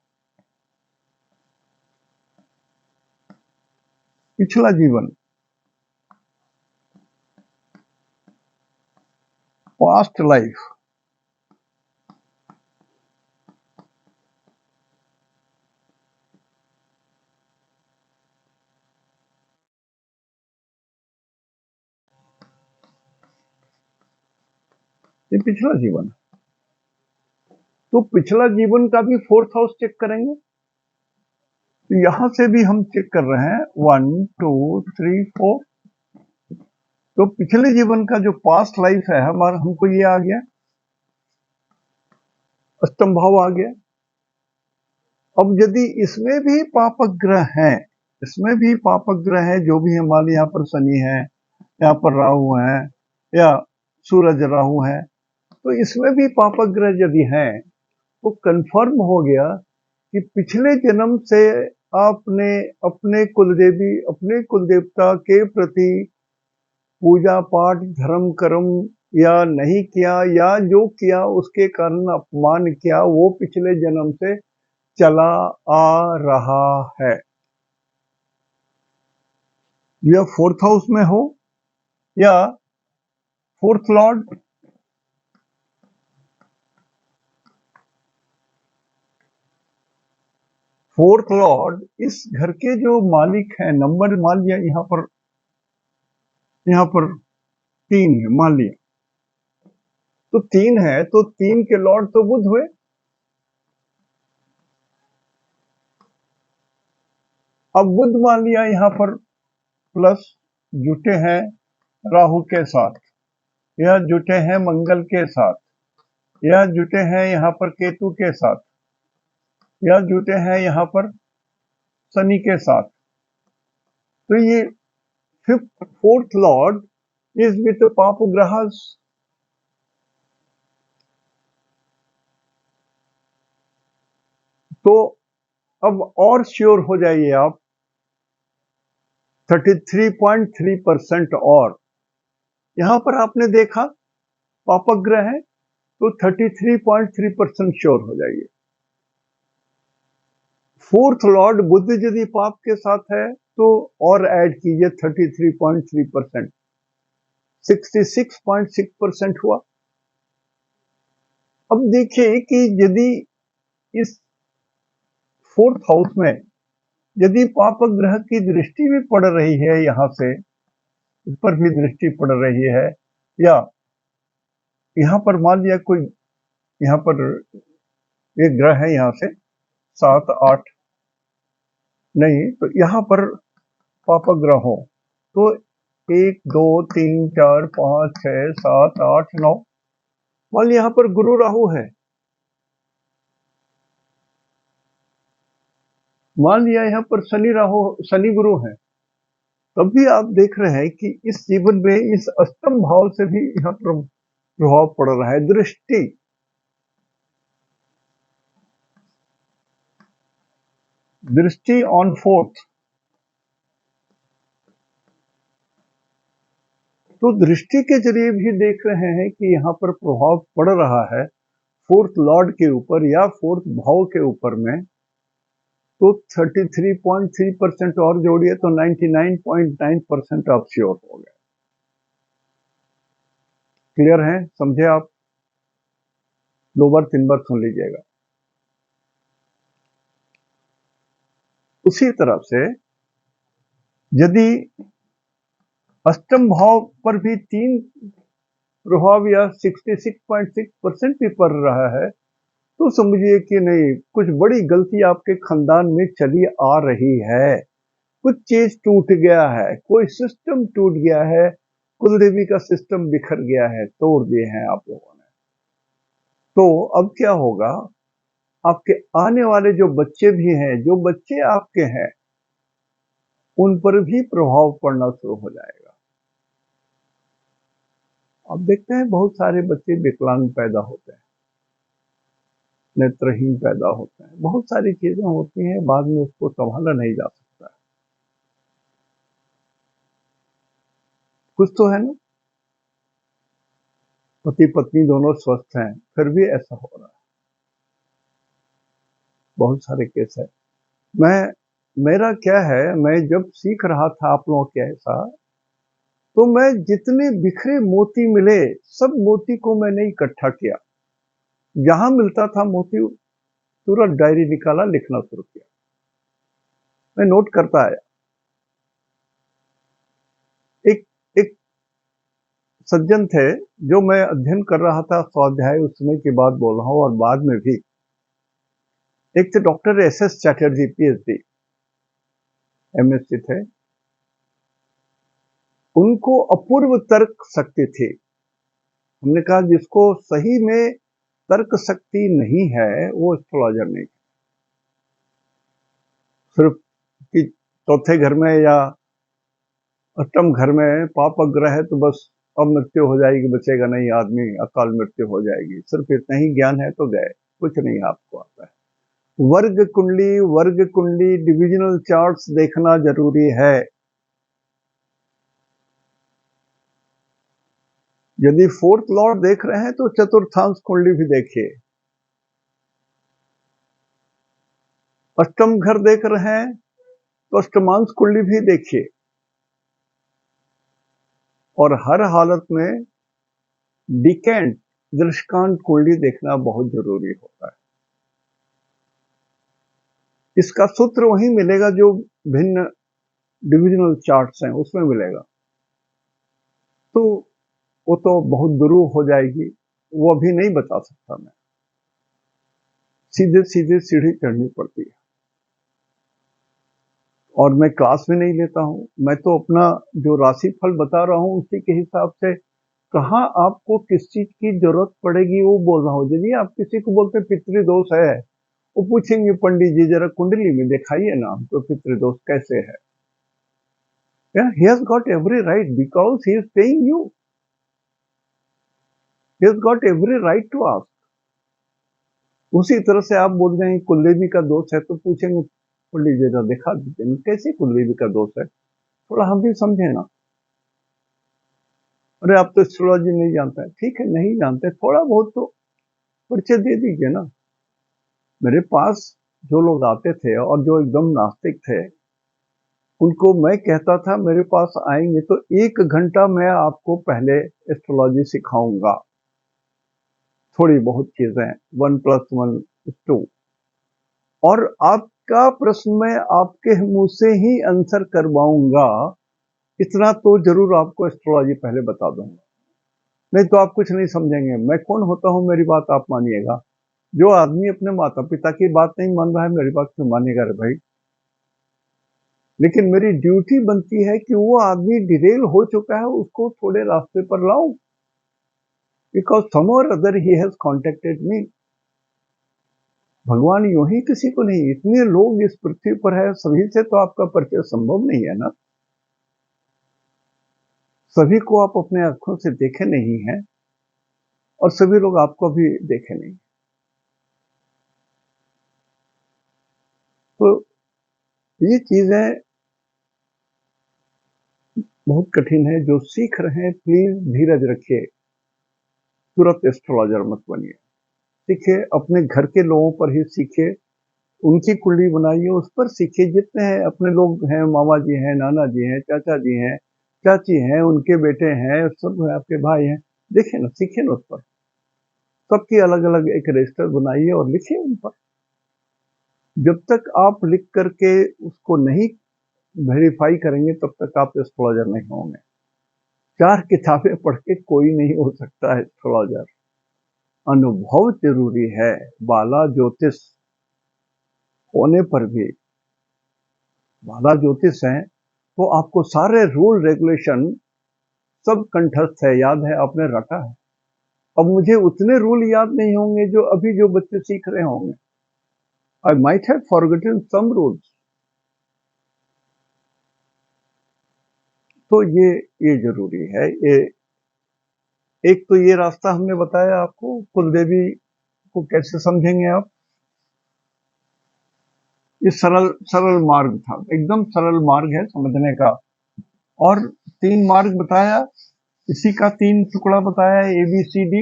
पिछला जीवन, पास्ट लाइफ। ये पिछला जीवन है। तो पिछला जीवन का भी 4th हाउस चेक करेंगे। तो यहां से भी हम चेक कर रहे हैं 1 2 3 4। तो पिछले जीवन का जो पास्ट लाइफ है हमारा, हमको ये आ गया, अष्टम भाव आ गया। अब यदि इसमें भी पापक ग्रह हैं, इसमें भी पापक ग्रह है, जो भी हमारे यहाँ पर शनि है, यहाँ पर राहु है, या सूरज राहु है, तो इसमें भी पापक ग्रह यदि हैं, तो कंफर्म हो गया कि पिछले जन्म से आपने अपने कुलदेवी, अपने कुलदेवता के प्रति पूजा पाठ, धर्म कर्म या नहीं किया, या जो किया उसके कारण अपमान किया, वो पिछले जन्म से चला आ रहा है। यह 4th हाउस में हो या 4th लॉर्ड, फोर्थ लॉर्ड इस घर के जो मालिक है, नंबर मान लिया यहाँ पर 3 है, मान लिया तो 3 है, तो 3 के लॉर्ड तो बुध हुए। अब बुध मान लिया यहाँ पर प्लस जुटे हैं राहु के साथ, या जुटे हैं मंगल के साथ, या जुटे हैं यहाँ पर केतु के साथ, या जुटे हैं यहाँ पर शनि के साथ। तो ये 4th लॉर्ड इज विथ पाप ग्रहस। तो अब और श्योर हो जाइए आप, 33.3% और यहां पर आपने देखा पापक ग्रह है, तो 33.3% श्योर हो जाइए। 4th लॉर्ड बुध यदि पाप के साथ है तो और ऐड कीजिए 33.3%, 66.6% हुआ। अब देखिए कि यदि इस 4th हाउस में यदि पापक ग्रह की दृष्टि भी पड़ रही है, यहां से इस पर भी दृष्टि पड़ रही है, या यहां पर मान लिया कोई यहाँ पर एक ग्रह है, यहां से 7 8 नहीं, तो यहां पर पापक ग्रह हो, तो 1 2 3 4 5 6 7 8 9, मान लिया यहाँ पर गुरु राहु है, मान लिया यहाँ पर शनि राहु, शनि गुरु है, तब भी आप देख रहे हैं कि इस जीवन में इस अष्टम भाव से भी यहाँ पर प्रभाव पड़ रहा है। दृष्टि, दृष्टि ऑन 4th, तो दृष्टि के जरिए भी देख रहे हैं कि यहाँ पर प्रभाव पड़ रहा है 4th लॉर्ड के ऊपर या 4th भाव के ऊपर में। तो 33.3% और जोड़िए तो 99.9% आप श्योर हो गए। क्लियर है? समझे आप? 2 बार 3 बार सुन लीजिएगा। उसी तरह से यदि अष्टम भाव पर भी 3 प्रभाव या 66.6% भी पड़ रहा है, तो समझिए कि नहीं, कुछ बड़ी गलती आपके खानदान में चली आ रही है, कुछ चीज टूट गया है, कोई सिस्टम टूट गया है, कुलदेवी का सिस्टम बिखर गया है, तोड़ दिए हैं आप लोगों ने। तो अब क्या होगा, आपके आने वाले जो बच्चे भी हैं, जो बच्चे आपके हैं, उन पर भी प्रभाव पड़ना शुरू हो जाएगा। अब देखते हैं बहुत सारे बच्चे विकलांग पैदा होते हैं, नेत्रहीन पैदा होते हैं, बहुत सारी चीजें होती हैं, बाद में उसको संभाला नहीं जा सकता। कुछ तो है ना, पति पत्नी दोनों स्वस्थ हैं, फिर भी ऐसा हो रहा है। बहुत सारे केस है। मेरा क्या है, मैं जब सीख रहा था आप लोगों के ऐसा, तो मैं जितने बिखरे मोती मिले, सब मोती को मैंने इकट्ठा किया। जहां मिलता था मोती, तुरंत डायरी निकाला, लिखना शुरू किया। मैं नोट करता आया। एक एक सज्जन थे, जो मैं अध्ययन कर रहा था स्वाध्याय, उस समय की बात बोल रहा हूं, और बाद में भी। एक थे doctor S Chatterjee, PhD, MSc थे। उनको अपूर्व तर्क शक्ति थी। हमने कहा जिसको सही में तर्क शक्ति नहीं है, वो एस्ट्रोलॉजर नहीं। सिर्फ कि चौथे घर में या अष्टम घर में पाप अग्रह है तो बस अब मृत्यु हो जाएगी, बचेगा नहीं आदमी, अकाल मृत्यु हो जाएगी, सिर्फ इतना ही ज्ञान है तो गए, कुछ नहीं आपको आता है। वर्ग कुंडली डिविजनल चार्ट्स देखना जरूरी है। यदि फोर्थ लॉर्ड देख रहे हैं तो चतुर्थांश कुंडली भी देखिए। अष्टम घर देख रहे हैं तो अष्टमांश कुंडली भी देखिए। और हर हालत में डिकेंट दृष्टांत कुंडली देखना बहुत जरूरी होता है। इसका सूत्र वही मिलेगा जो भिन्न डिविजनल चार्ट्स हैं उसमें मिलेगा। तो वो तो बहुत दुरूह हो जाएगी, वो अभी नहीं बता सकता मैं। सीधे सीधे सीढ़ी चढ़नी पड़ती है। और मैं क्लास भी नहीं लेता हूं, मैं तो अपना जो राशि फल बता रहा हूं उसी के हिसाब से कहाँ आपको किस चीज की जरूरत पड़ेगी वो बोल रहा हूं। यदि आप किसी को बोलते पितृदोष है, वो पूछेंगे पंडित जी जरा कुंडली में दिखाइए ना हमको पितृदोष कैसे है। He has got every right because he is paying you. He has got every right to ask. उसी तरह से आप बोल रहे हैं कुलदेवी का दोष है तो पूछेंगे पंडित जी जरा दिखा दीजिए कैसे कुलदेवी का दोष है, थोड़ा हम भी समझे ना। अरे आप तो एस्ट्रोलॉजी नहीं जानते हैं, ठीक है नहीं जानते, थोड़ा बहुत तो परिचय दे दीजिए ना। मेरे पास जो लोग आते थे और जो एकदम नास्तिक थे, उनको मैं कहता था मेरे पास आएंगे तो 1 घंटा मैं आपको पहले एस्ट्रोलॉजी सिखाऊंगा, थोड़ी बहुत चीजें 1+1=2, और आपका प्रश्न मैं आपके मुंह से ही आंसर करवाऊंगा। इतना तो जरूर आपको एस्ट्रोलॉजी पहले बता दूंगा, नहीं तो आप कुछ नहीं समझेंगे। मैं कौन होता हूं, मेरी बात आप मानिएगा। जो आदमी अपने माता पिता की बात नहीं मान रहा है, मेरी बात क्यों मानेगा रे भाई। लेकिन मेरी ड्यूटी बनती है कि वो आदमी डिरेल हो चुका है, उसको थोड़े रास्ते पर लाऊं, बिकॉज सम और other he has contacted me. भगवान यूं ही किसी को नहीं, इतने लोग इस पृथ्वी पर है, सभी से तो आपका परिचय संभव नहीं है ना। सभी को आप अपने आंखों से देखे नहीं हैं और सभी लोग आपको भी देखे नहीं। तो ये चीजें बहुत कठिन है। जो सीख रहे हैं प्लीज धीरज रखिए, तुरंत एस्ट्रोलॉजर मत बनिए। सीखिए, अपने घर के लोगों पर ही सीखिए, उनकी कुंडली बनाइए, उस पर सीखिए। जितने हैं अपने लोग हैं, मामा जी हैं, नाना जी हैं, चाचा जी हैं, चाची हैं, उनके बेटे हैं, सब आपके भाई हैं, देखिए ना, सीखिए ना उस पर। सबकी अलग अलग एक रजिस्टर बनाइए और लिखिए उन पर। जब तक आप लिख करके उसको नहीं वेरीफाई करेंगे तब तक आप एस्ट्रोलॉजर नहीं होंगे। 4 किताबें पढ़ के कोई नहीं हो सकता है एस्ट्रोलॉजर। अनुभव जरूरी है। बाला ज्योतिष होने पर भी बाबा ज्योतिष हैं तो आपको सारे रूल रेगुलेशन सब कंठस्थ है, याद है, आपने रटा है। अब मुझे उतने रूल याद नहीं होंगे जो अभी जो बच्चे सीख रहे होंगे। I might have forgotten some rules. तो ये जरूरी है। ये एक तो ये रास्ता हमने बताया आपको, कुलदेवी को कैसे समझेंगे आप। ये सरल सरल मार्ग था, एकदम सरल मार्ग है समझने का। और 3 मार्ग बताया, इसी का 3 टुकड़ा बताया, ABCD,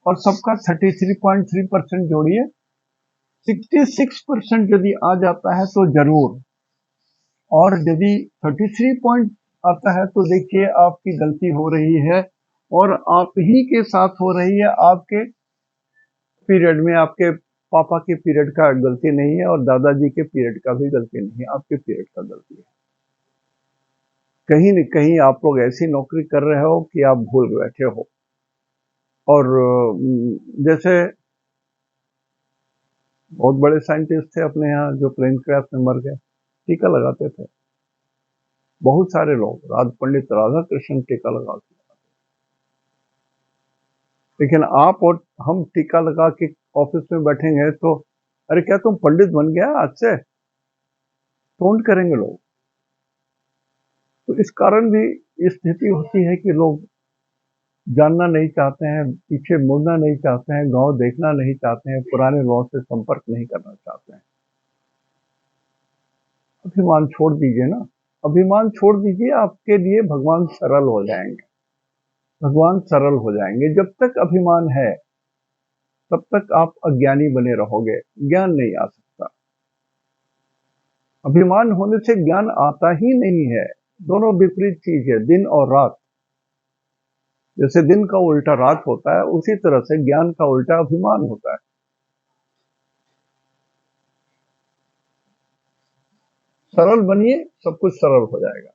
और सबका 33.3% जोड़िए। 66% यदि आ जाता है तो जरूर, और यदि 33 पॉइंट आता है तो देखिए आपकी गलती हो रही है, और आप ही के साथ हो रही है। आपके पीरियड में, आपके पापा के पीरियड का गलती नहीं है, और दादाजी के पीरियड का भी गलती नहीं है, आपके पीरियड का गलती है। कहीं न कहीं आप लोग ऐसी नौकरी कर रहे हो कि आप भूल बैठे हो। और जैसे बहुत बड़े साइंटिस्ट थे अपने यहाँ जो प्लेन क्रैश में मर गए, टीका लगाते थे। बहुत सारे लोग, पंडित राधा कृष्ण टीका लगाते। लेकिन आप और हम टीका लगा के ऑफिस में बैठेंगे तो अरे क्या तुम पंडित बन गया आज से, टोंट करेंगे लोग। तो इस कारण भी स्थिति होती है कि लोग जानना नहीं चाहते हैं, पीछे मुड़ना नहीं चाहते हैं, गांव देखना नहीं चाहते हैं, पुराने लोगों से संपर्क नहीं करना चाहते हैं। अभिमान छोड़ दीजिए ना, अभिमान छोड़ दीजिए, आपके लिए भगवान सरल हो जाएंगे। भगवान सरल हो जाएंगे। जब तक अभिमान है तब तक आप अज्ञानी बने रहोगे, ज्ञान नहीं आ सकता। अभिमान होने से ज्ञान आता ही नहीं है। दोनों विपरीत चीज है, दिन और रात। जैसे दिन का उल्टा रात होता है, उसी तरह से ज्ञान का उल्टा अभिमान होता है। सरल बनिए, सब कुछ सरल हो जाएगा।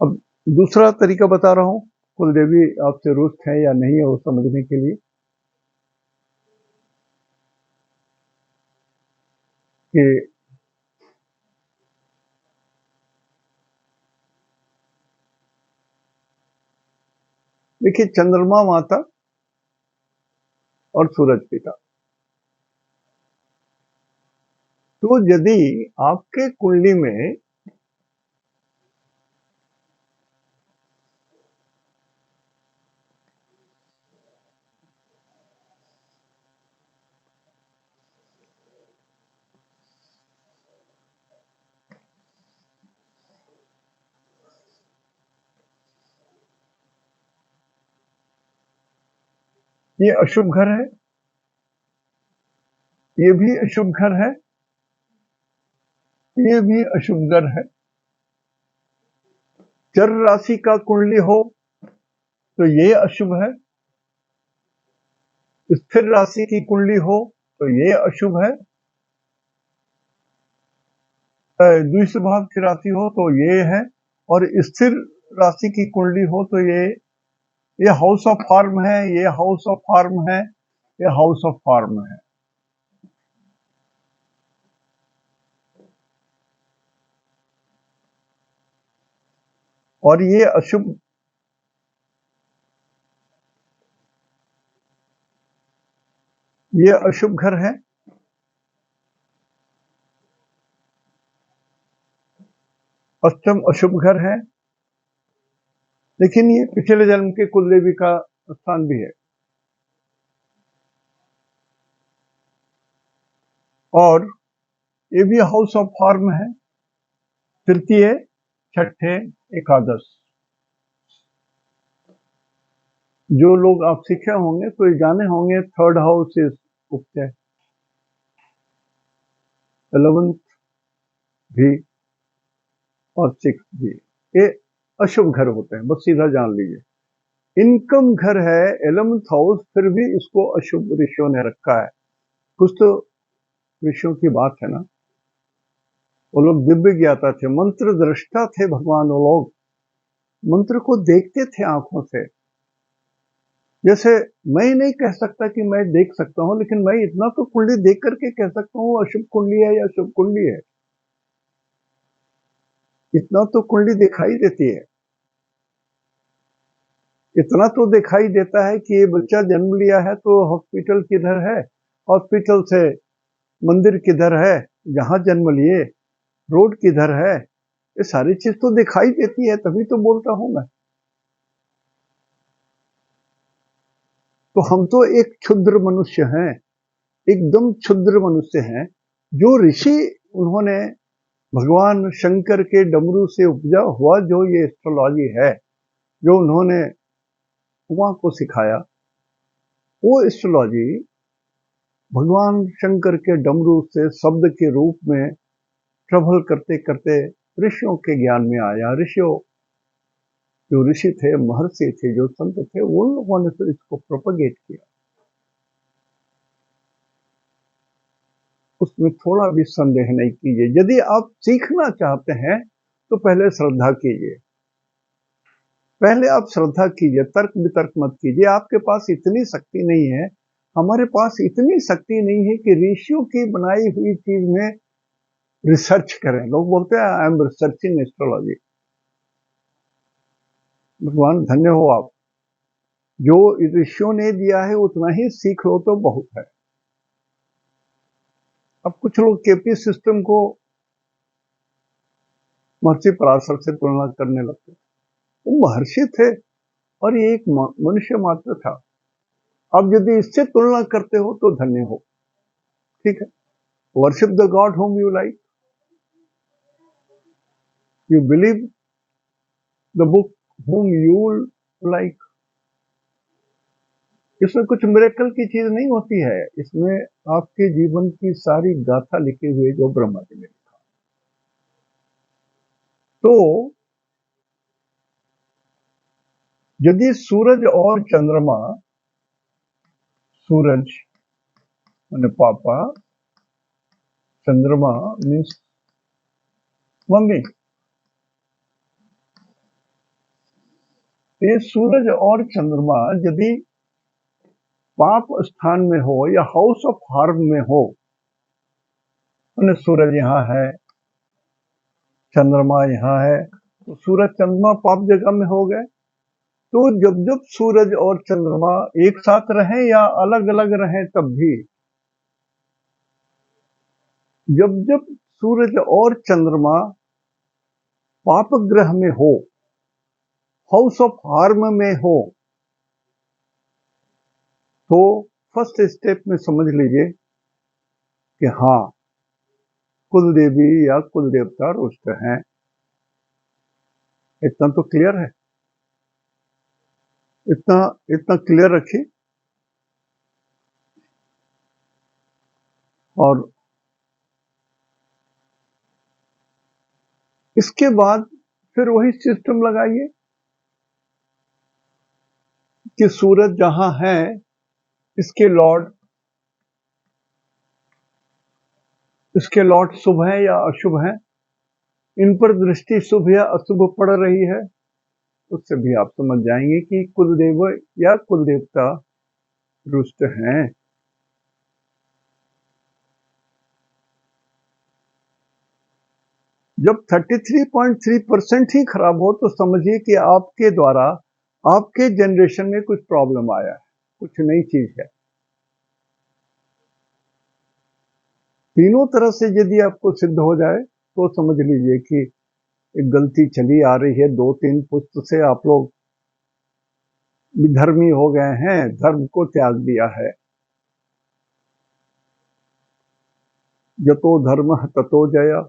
अब दूसरा तरीका बता रहा हूं, कुलदेवी आपसे रुष्ट है या नहीं है वो समझने के लिए, कि देखिए, चंद्रमा माता और सूरज पिता, तो यदि आपके कुंडली में ये अशुभ घर है, ये भी अशुभ घर है, ये भी अशुभ घर है। चर राशि का कुंडली हो तो ये अशुभ है, स्थिर राशि की कुंडली हो तो ये अशुभ है, द्विस्वभाव की राशि हो तो ये है, और स्थिर राशि की कुंडली हो तो ये हाउस ऑफ फार्म है, ये हाउस ऑफ फार्म है, ये हाउस ऑफ फार्म है। और ये अशुभ, ये अशुभ घर है। अष्टम अशुभ घर है, लेकिन ये पिछले जन्म के कुलदेवी का स्थान भी है। और ये भी हाउस ऑफ फार्म है, तृतीय, छठे, एकादश। जो लोग आप सीखे होंगे तो ये जाने होंगे, थर्ड हाउस इज उपचय, 11th भी और 6th भी, ये अशुभ घर होते हैं, बस सीधा जान लीजिए। इनकम घर है 11th हाउस, फिर भी इसको अशुभ ऋषियों ने रखा है। कुछ तो ऋषियों की बात है ना, वो लोग दिव्य ज्ञाता थे, मंत्र दृष्टा थे भगवान। वो लोग मंत्र को देखते थे आंखों से। जैसे मैं नहीं कह सकता कि मैं देख सकता हूं, लेकिन मैं इतना तो कुंडली देख करके कह सकता हूं अशुभ कुंडली है या शुभ कुंडली है। इतना तो कुंडली दिखाई देती है, इतना तो दिखाई देता है कि ये बच्चा जन्म लिया है तो हॉस्पिटल किधर है, हॉस्पिटल से मंदिर किधर है, जहां जन्म लिए रोड किधर है, ये सारी चीज तो दिखाई देती है, तभी तो बोलता हूं मैं। तो हम तो एक क्षुद्र मनुष्य हैं, एकदम क्षुद्र मनुष्य हैं। जो ऋषि उन्होंने भगवान शंकर के डमरू से उपजा हुआ जो ये एस्ट्रोलॉजी है, जो उन्होंने उमा को सिखाया, वो एस्ट्रोलॉजी भगवान शंकर के डमरू से शब्द के रूप में ट्रेवल करते करते ऋषियों के ज्ञान में आया। ऋषियों, जो ऋषि थे, महर्षि थे, जो संत थे, वो लोगों ने फिर इसको प्रोपगेट किया। उसमें थोड़ा भी संदेह नहीं कीजिए। यदि आप सीखना चाहते हैं तो पहले श्रद्धा कीजिए, पहले आप श्रद्धा कीजिए, तर्क वितर्क मत कीजिए। आपके पास इतनी शक्ति नहीं है, हमारे पास इतनी शक्ति नहीं है कि ऋषियों की बनाई हुई चीज में रिसर्च करें। लोग बोलते हैं आई एम रिसर्चिंग एस्ट्रोलॉजी। भगवान धन्य हो आप, जो ऋषियों ने दिया है उतना ही सीख लो तो बहुत है। अब कुछ लोग केपी सिस्टम को महर्षि पराशर से तुलना करने लगते हैं। वो महर्षि थे और ये एक मनुष्य मात्र था। अब यदि इससे तुलना करते हो तो धन्य हो, ठीक है। Worship the God home you like, you believe the book home you like. इसमें कुछ मिरेकल की चीज नहीं होती है, इसमें आपके जीवन की सारी गाथा लिखी हुई जो ब्रह्मा जी ने लिखा। तो यदि सूरज और चंद्रमा, सूरज माने पापा, चंद्रमा मीन्स मम्मी, ये सूरज और चंद्रमा यदि पाप स्थान में हो या हाउस ऑफ हार्म में हो, सूरज यहाँ है, चंद्रमा यहाँ है, तो सूरज चंद्रमा पाप जगह में हो गए। तो जब जब सूरज और चंद्रमा एक साथ रहें या अलग अलग रहें, तब भी जब जब सूरज और चंद्रमा पाप ग्रह में हो, हाउस ऑफ हार्म में हो, तो फर्स्ट स्टेप में समझ लीजिए कि हाँ, कुल देवी या कुल देवता रुष्ट हैं। इतना तो क्लियर है, इतना इतना क्लियर रखिए। और इसके बाद फिर वही सिस्टम लगाइए कि सूरज जहां है, इसके लॉर्ड शुभ है या अशुभ है, इन पर दृष्टि शुभ या अशुभ पड़ रही है, उससे भी आप समझ जाएंगे कि कुलदेव या कुलदेवता रुष्ट हैं। जब 33.3% ही खराब हो तो समझिए कि आपके द्वारा आपके जनरेशन में कुछ प्रॉब्लम आया है, कुछ नई चीज है। तीनों तरह से यदि आपको सिद्ध हो जाए तो समझ लीजिए कि एक गलती चली आ रही है। 2-3 पुस्त से आप लोग विधर्मी हो गए हैं, धर्म को त्याग दिया है। यतो धर्म ततो जय,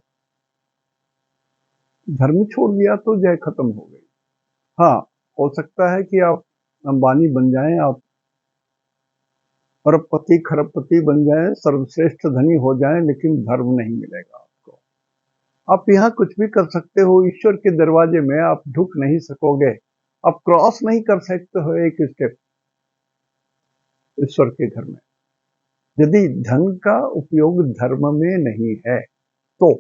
धर्म छोड़ दिया तो जय खत्म हो गई। हाँ, हो सकता है कि आप अंबानी बन जाएं, आप अरबपति खरबपति बन जाएं, सर्वश्रेष्ठ धनी हो जाएं, लेकिन धर्म नहीं मिलेगा आपको। आप यहाँ कुछ भी कर सकते हो, ईश्वर के दरवाजे में आप ढुक नहीं सकोगे, आप क्रॉस नहीं कर सकते हो एक स्टेप ईश्वर के घर में, यदि धन का उपयोग धर्म में नहीं है तो।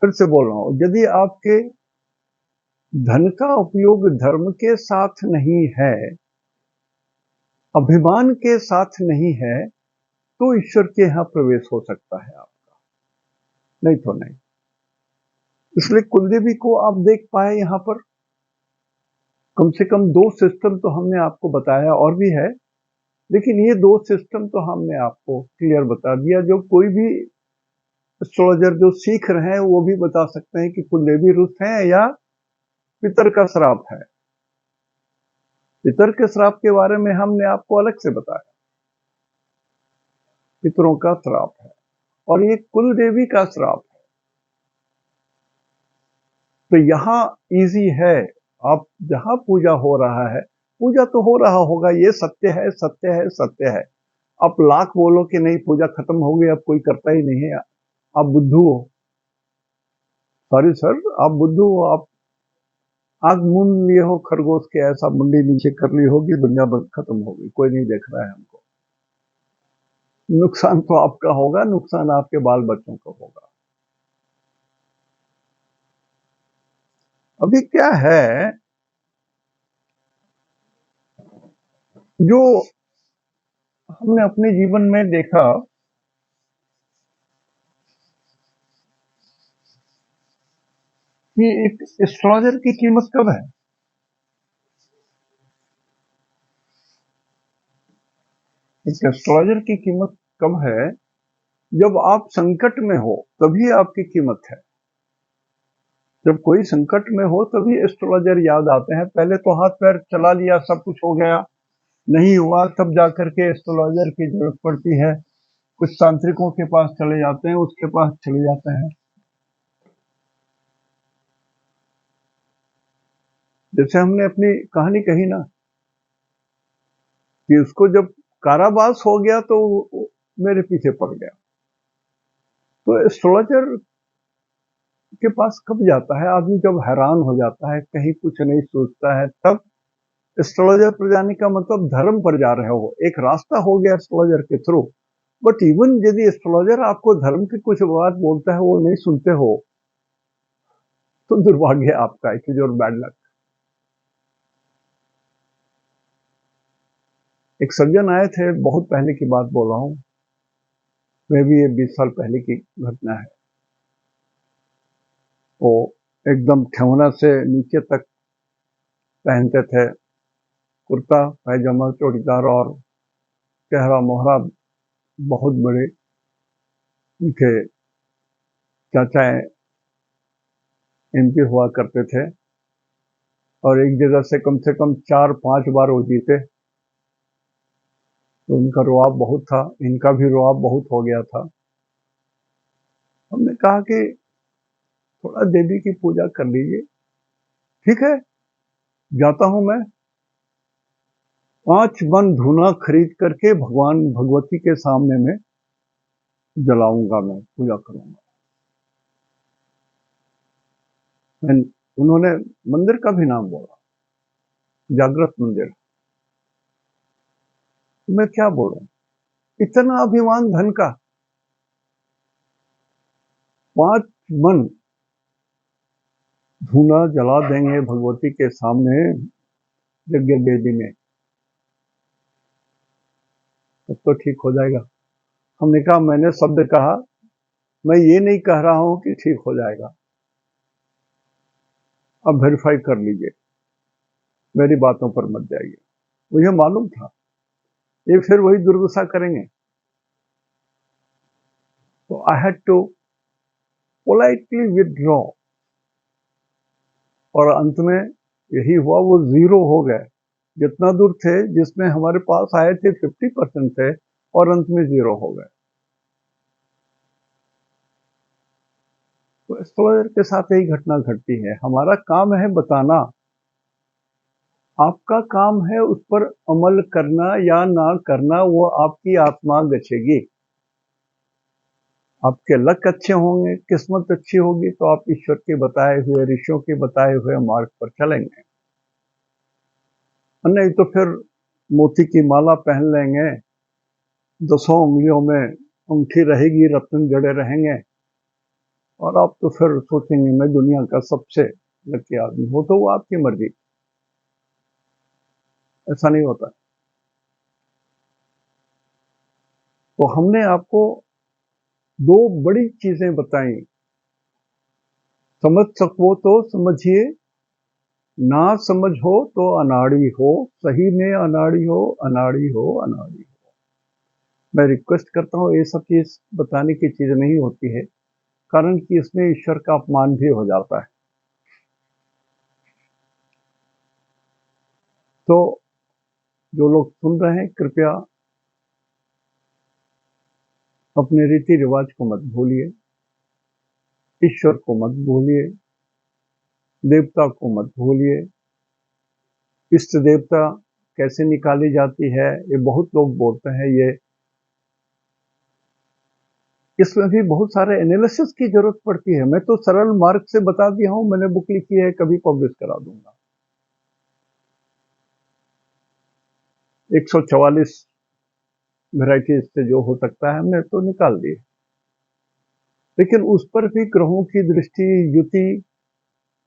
फिर से बोल रहा हूं, यदि आपके धन का उपयोग धर्म के साथ नहीं है, अभिमान के साथ नहीं है, तो ईश्वर के यहां प्रवेश हो सकता है आपका, नहीं तो नहीं। इसलिए कुलदेवी को आप देख पाए यहाँ पर। कम से कम 2 सिस्टम तो हमने आपको बताया, और भी है, लेकिन ये 2 सिस्टम तो हमने आपको क्लियर बता दिया। जो कोई भी एस्ट्रोलॉजर जो सीख रहे हैं वो भी बता सकते हैं कि कुलदेवी रुष्ट हैं या पितर का श्राप है। पितर के श्राप के बारे में हमने आपको अलग से बताया, पितरों का श्राप है, और ये कुल देवी का श्राप है। तो यहाँ इजी है, आप जहां पूजा हो रहा है, पूजा तो हो रहा होगा, ये सत्य है, सत्य है, सत्य है। आप लाख बोलो कि नहीं पूजा खत्म हो गई, अब कोई करता ही नहीं है, आप बुद्धू हो। सॉरी सर, आप बुद्धू हो। आप आग मूंद लिए हो खरगोश के, ऐसा मुंडी नीचे कर ली होगी, दुनिया खत्म हो गई, कोई नहीं देख रहा है हमको। नुकसान तो आपका होगा, नुकसान आपके बाल बच्चों का होगा। अभी क्या है, जो हमने अपने जीवन में देखा कि एक एस्ट्रोलॉजर की कीमत कब है। एक एस्ट्रोलॉजर की कीमत कब है, जब आप संकट में हो तभी आपकी कीमत है। जब कोई संकट में हो तभी एस्ट्रोलॉजर याद आते हैं। पहले तो हाथ पैर चला लिया, सब कुछ हो गया, नहीं हुआ, तब जाकर के एस्ट्रोलॉजर की जरूरत पड़ती है। कुछ तांत्रिकों के पास चले जाते हैं, उसके पास चले जाते हैं। जैसे हमने अपनी कहानी कही ना कि उसको जब कारावास हो गया तो मेरे पीछे पड़ गया। तो एस्ट्रोलॉजर के पास कब जाता है आदमी, जब हैरान हो जाता है, कहीं कुछ नहीं सोचता है, तब एस्ट्रोलॉजर पर जाने का मतलब धर्म पर जा रहे हो, एक रास्ता हो गया एस्ट्रोलॉजर के थ्रू। बट इवन यदि एस्ट्रोलॉजर आपको धर्म की कुछ बात बोलता है, वो नहीं सुनते हो, तो दुर्भाग्य आपका, it is your bad luck. एक सज्जन आए थे, बहुत पहले की बात बोल रहा हूँ, मैं भी ये 20 साल पहले की घटना है। वो एकदम ठेहुना से नीचे तक पहनते थे, कुर्ता पैजामा चौड़ीदार, और चेहरा मोहरा बहुत बड़े। उनके चाचा एमपी हुआ करते थे, और एक जगह से कम 4-5 बार वो जीते। तो उनका रुआब बहुत था, इनका भी रुआब बहुत हो गया था। हमने कहा कि थोड़ा देवी की पूजा कर लीजिए। ठीक है, जाता हूं मैं, 5 मन धूना खरीद करके भगवान भगवती के सामने में जलाऊंगा, मैं पूजा करूंगा। उन्होंने मंदिर का भी नाम बोला, जागृत मंदिर। तो मैं क्या बोलूं, इतना अभिमान धन का। 5 मन धूना जला देंगे भगवती के सामने यज्ञ वेदी में, तब तो ठीक हो जाएगा। हमने कहा, मैंने शब्द कहा, मैं ये नहीं कह रहा हूं कि ठीक हो जाएगा, अब वेरीफाई कर लीजिए, मेरी बातों पर मत जाइए। मुझे मालूम था ये फिर वही दुर्दशा करेंगे, तो I had to politely withdraw. और अंत में यही हुआ, वो जीरो हो गए। जितना दूर थे, जिसमें हमारे पास आए थे 50% थे, और अंत में जीरो हो गए। तो एस्ट्रोलॉजर के साथ यही घटना घटती है। हमारा काम है बताना, आपका काम है उस पर अमल करना या ना करना, वो आपकी आत्मा गछेगी। आपके लक अच्छे होंगे, किस्मत अच्छी होगी, तो आप ईश्वर के बताए हुए, ऋषियों के बताए हुए मार्ग पर चलेंगे। नहीं तो फिर मोती की माला पहन लेंगे, 10 उंगलियों में अंगूठी रहेगी, रत्न जड़े रहेंगे, और आप तो फिर सोचेंगे मैं दुनिया का सबसे लकी आदमी हूं। तो वो आपकी मर्जी, ऐसा नहीं होता। तो हमने आपको 2 बड़ी चीजें बताई। समझ सको तो समझिए, ना समझ हो तो अनाड़ी हो, सही में अनाड़ी हो, अनाड़ी हो, अनाड़ी हो। मैं रिक्वेस्ट करता हूँ, ये सब चीज बताने की चीज नहीं होती है, कारण कि इसमें ईश्वर का अपमान भी हो जाता है। तो जो लोग सुन रहे हैं, कृपया अपने रीति रिवाज को मत भूलिए, ईश्वर को मत भूलिए, देवता को मत भूलिए। इष्ट देवता कैसे निकाली जाती है, ये बहुत लोग बोलते हैं। ये इसमें भी बहुत सारे एनालिसिस की जरूरत पड़ती है। मैं तो सरल मार्ग से बता दिया हूं, मैंने बुक लिखी है, कभी पब्लिश करा दूंगा। 144 वेराइटीज से जो हो सकता है हमने तो निकाल दिए, लेकिन उस पर भी ग्रहों की दृष्टि, युति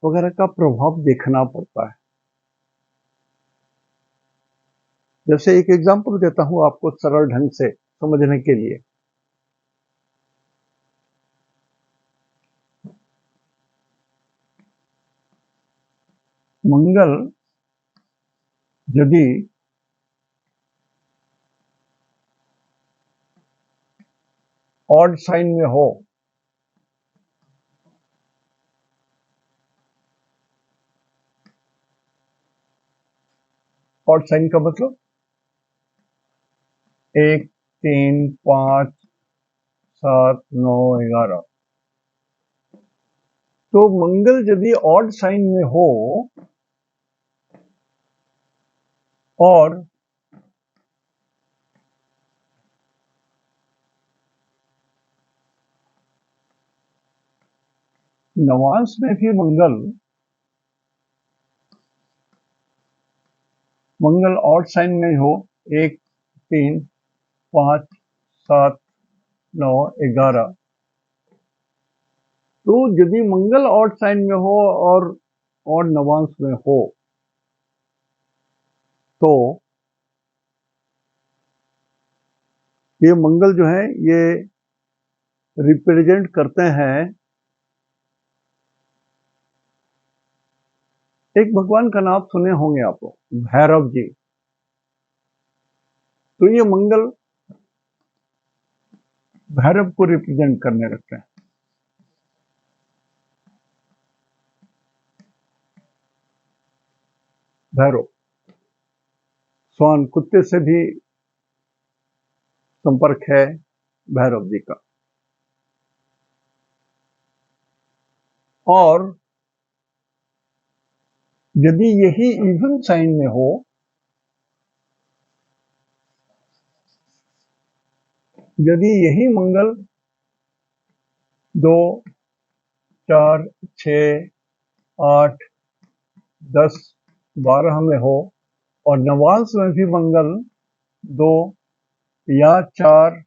वगैरह का प्रभाव देखना पड़ता है। जैसे एक एग्जांपल देता हूं आपको सरल ढंग से समझने के लिए। मंगल यदि ऑड साइन में हो, ऑड साइन का मतलब 1, 3, 5, 7, 9, 11। तो मंगल यदि ऑड साइन में हो और नवांश में भी मंगल ऑड साइन में हो, 1, 3, 5, 7, 9, 11, तो यदि मंगल ऑड साइन में हो और ऑड नवांश में हो तो ये मंगल जो है ये रिप्रेजेंट करते हैं एक भगवान का नाम सुने होंगे आप लोग, भैरव जी। तो ये मंगल भैरव को रिप्रेजेंट करने लगते हैं। भैरव स्वान कुत्ते से भी संपर्क है भैरव जी का। और यदि यही इवन साइन में हो, यदि यही मंगल 2, 4, 6, 8, 10, 12 में हो और नवांश में भी मंगल 2 या 4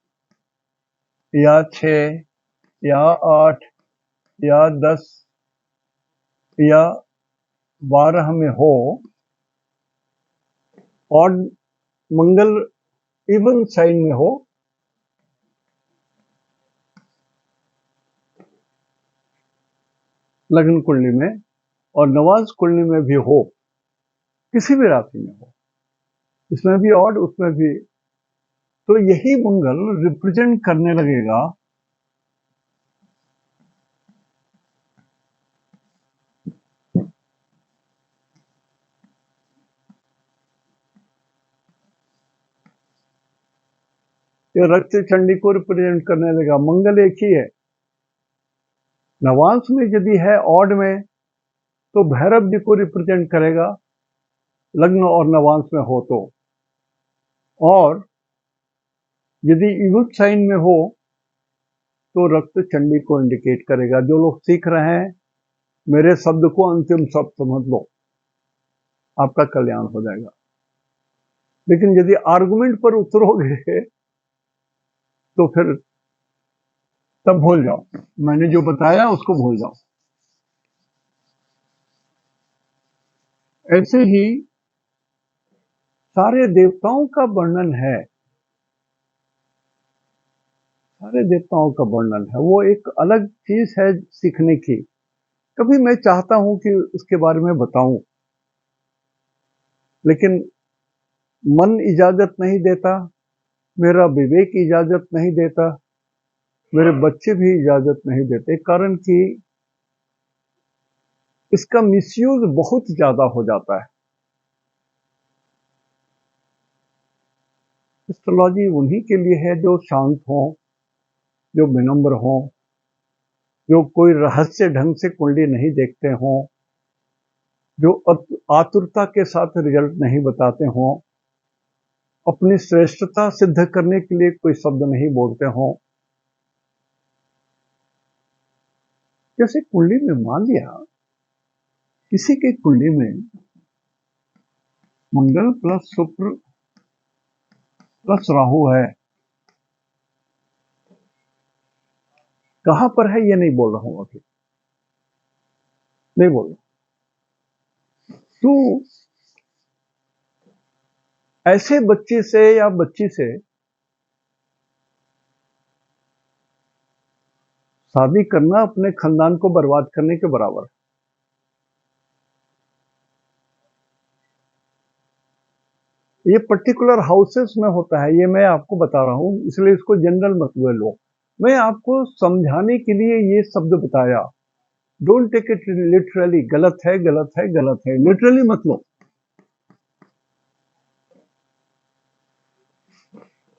या 6 या 8 या 10 या 12 में हो और मंगल इवन साइन में हो, लग्न कुंडली में और नवांश कुंडली में भी हो, किसी भी राशि में हो, इसमें भी ऑड उसमें भी, तो यही मंगल रिप्रेजेंट करने लगेगा ये रक्त चंडी को रिप्रेजेंट करने लगेगा। मंगल एक ही है, नवांश में यदि है ऑड में तो भैरव जी को रिप्रेजेंट करेगा लग्न और नवांश में हो तो, और यदि इवन साइन में हो तो रक्त चंडी को इंडिकेट करेगा। जो लोग सीख रहे हैं, मेरे शब्द को अंतिम शब्द समझ लो, आपका कल्याण हो जाएगा। लेकिन यदि आर्गुमेंट पर उतरोगे तो फिर तब भूल जाओ, मैंने जो बताया उसको भूल जाओ। ऐसे ही सारे देवताओं का वर्णन है, सारे देवताओं का वर्णन है, वो एक अलग चीज है सीखने की। कभी मैं चाहता हूं कि उसके बारे में बताऊं, लेकिन मन इजाजत नहीं देता, मेरा विवेक इजाजत नहीं देता, मेरे बच्चे भी इजाजत नहीं देते, कारण कि इसका मिसयूज बहुत ज्यादा हो जाता है। एस्ट्रोलॉजी उन्हीं के लिए है जो शांत हों, जो विनम्र हों, जो कोई रहस्य ढंग से कुंडली नहीं देखते हों, जो आतुरता के साथ रिजल्ट नहीं बताते हों, अपनी श्रेष्ठता सिद्ध करने के लिए कोई शब्द नहीं बोलते हों। जैसे कुंडली में मान लिया किसी के कुंडली में मंगल प्लस शुक्र प्लस राहु है, कहां पर है ये नहीं बोल रहा हूं, अभी नहीं बोल रहा। तो ऐसे बच्चे से या बच्ची से शादी करना अपने खानदान को बर्बाद करने के बराबर है। ये पर्टिकुलर हाउसेस में होता है, ये मैं आपको बता रहा हूं, इसलिए इसको जनरल मत लो। मैं आपको समझाने के लिए ये शब्द बताया। डोंट टेक इट लिटरली, गलत है गलत है गलत है, लिटरली मत लो।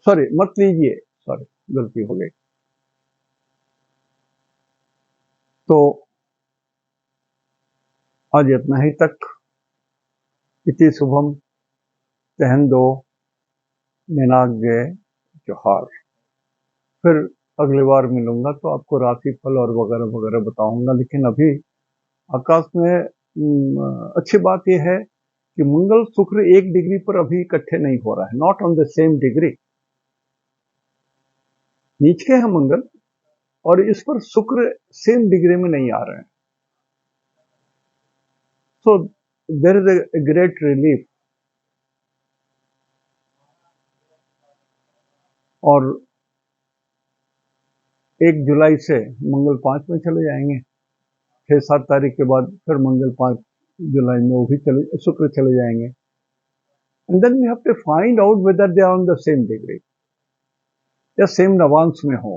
सॉरी मत लीजिए, सॉरी गलती हो गई। तो आज इतना ही तक। इति शुभम, तहन दो, निनाग्य जोहार। फिर अगली बार मिलूंगा तो आपको राशि फल और वगैरह वगैरह बताऊंगा, लेकिन अभी आकाश में अच्छी बात यह है कि मंगल शुक्र 1 डिग्री पर अभी इकट्ठे नहीं हो रहा है, not on the same degree. नीचे है मंगल और इस पर शुक्र सेम डिग्री में नहीं आ रहे हैं। So there is a great relief. और 1 जुलाई से मंगल 5 में चले जाएंगे, 6-7 तारीख के बाद फिर मंगल 5 जुलाई में वो भी शुक्र चले जाएंगे। And then we have to find out whether they are on the same degree या सेम नवांश में हो,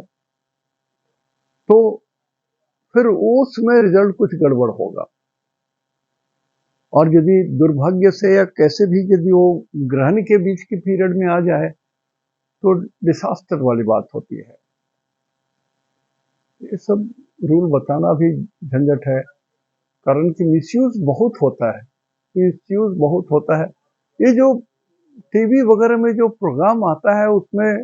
तो फिर उसमें रिजल्ट कुछ गड़बड़ होगा। और यदि दुर्भाग्य से या कैसे भी यदि वो ग्रहण के बीच की पीरियड में आ जाए तो डिसास्टर वाली बात होती है। ये सब रूल बताना भी झंझट है, कारण कि मिसयूज बहुत होता है, मिसयूज बहुत होता है। ये जो टीवी वगैरह में जो प्रोग्राम आता है उसमें,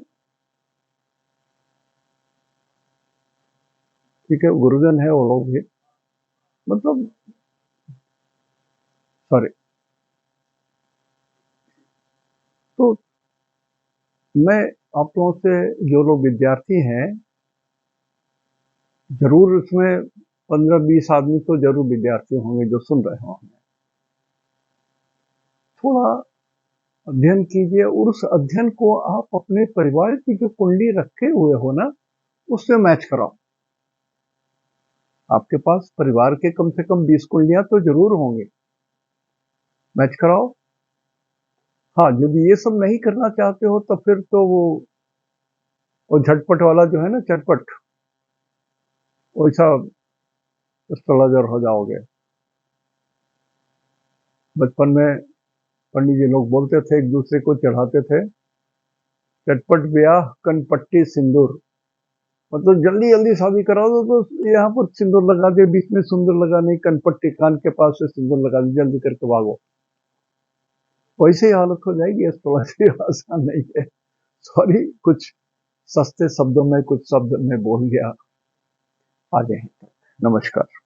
ठीक है गुरुजन है वो लोग भी, मतलब सॉरी, तो मैं आप लोगों से, जो लोग विद्यार्थी हैं, जरूर उसमें 15-20 आदमी तो जरूर विद्यार्थी होंगे जो सुन रहे होंगे। थोड़ा अध्ययन कीजिए और उस अध्ययन को आप अपने परिवार की जो कुंडली रखे हुए हो ना, उससे मैच कराओ। आपके पास परिवार के कम से कम 20 कुंडलियां तो जरूर होंगी, मैच कराओ। हाँ, यदि ये सब नहीं करना चाहते हो तो फिर तो वो झटपट वाला जो है ना, चटपट, वैसा एस्ट्रोलॉजर हो जाओगे। बचपन में पंडित जी लोग बोलते थे, एक दूसरे को चढ़ाते थे, चटपट ब्याह कनपट्टी सिंदूर, मतलब जल्दी जल्दी शादी करा दो तो यहाँ पर सिंदूर लगा दे, बीच में सिंदूर लगा नहीं, कनपट्टी कान के पास से सिंदूर लगा दे, जल्दी करके भागो। वैसे ही हालत हो जाएगी। एस्ट्रोलॉजी आसान नहीं है। सॉरी, कुछ सस्ते शब्दों में कुछ शब्द मैं बोल गया। आ जाए, नमस्कार।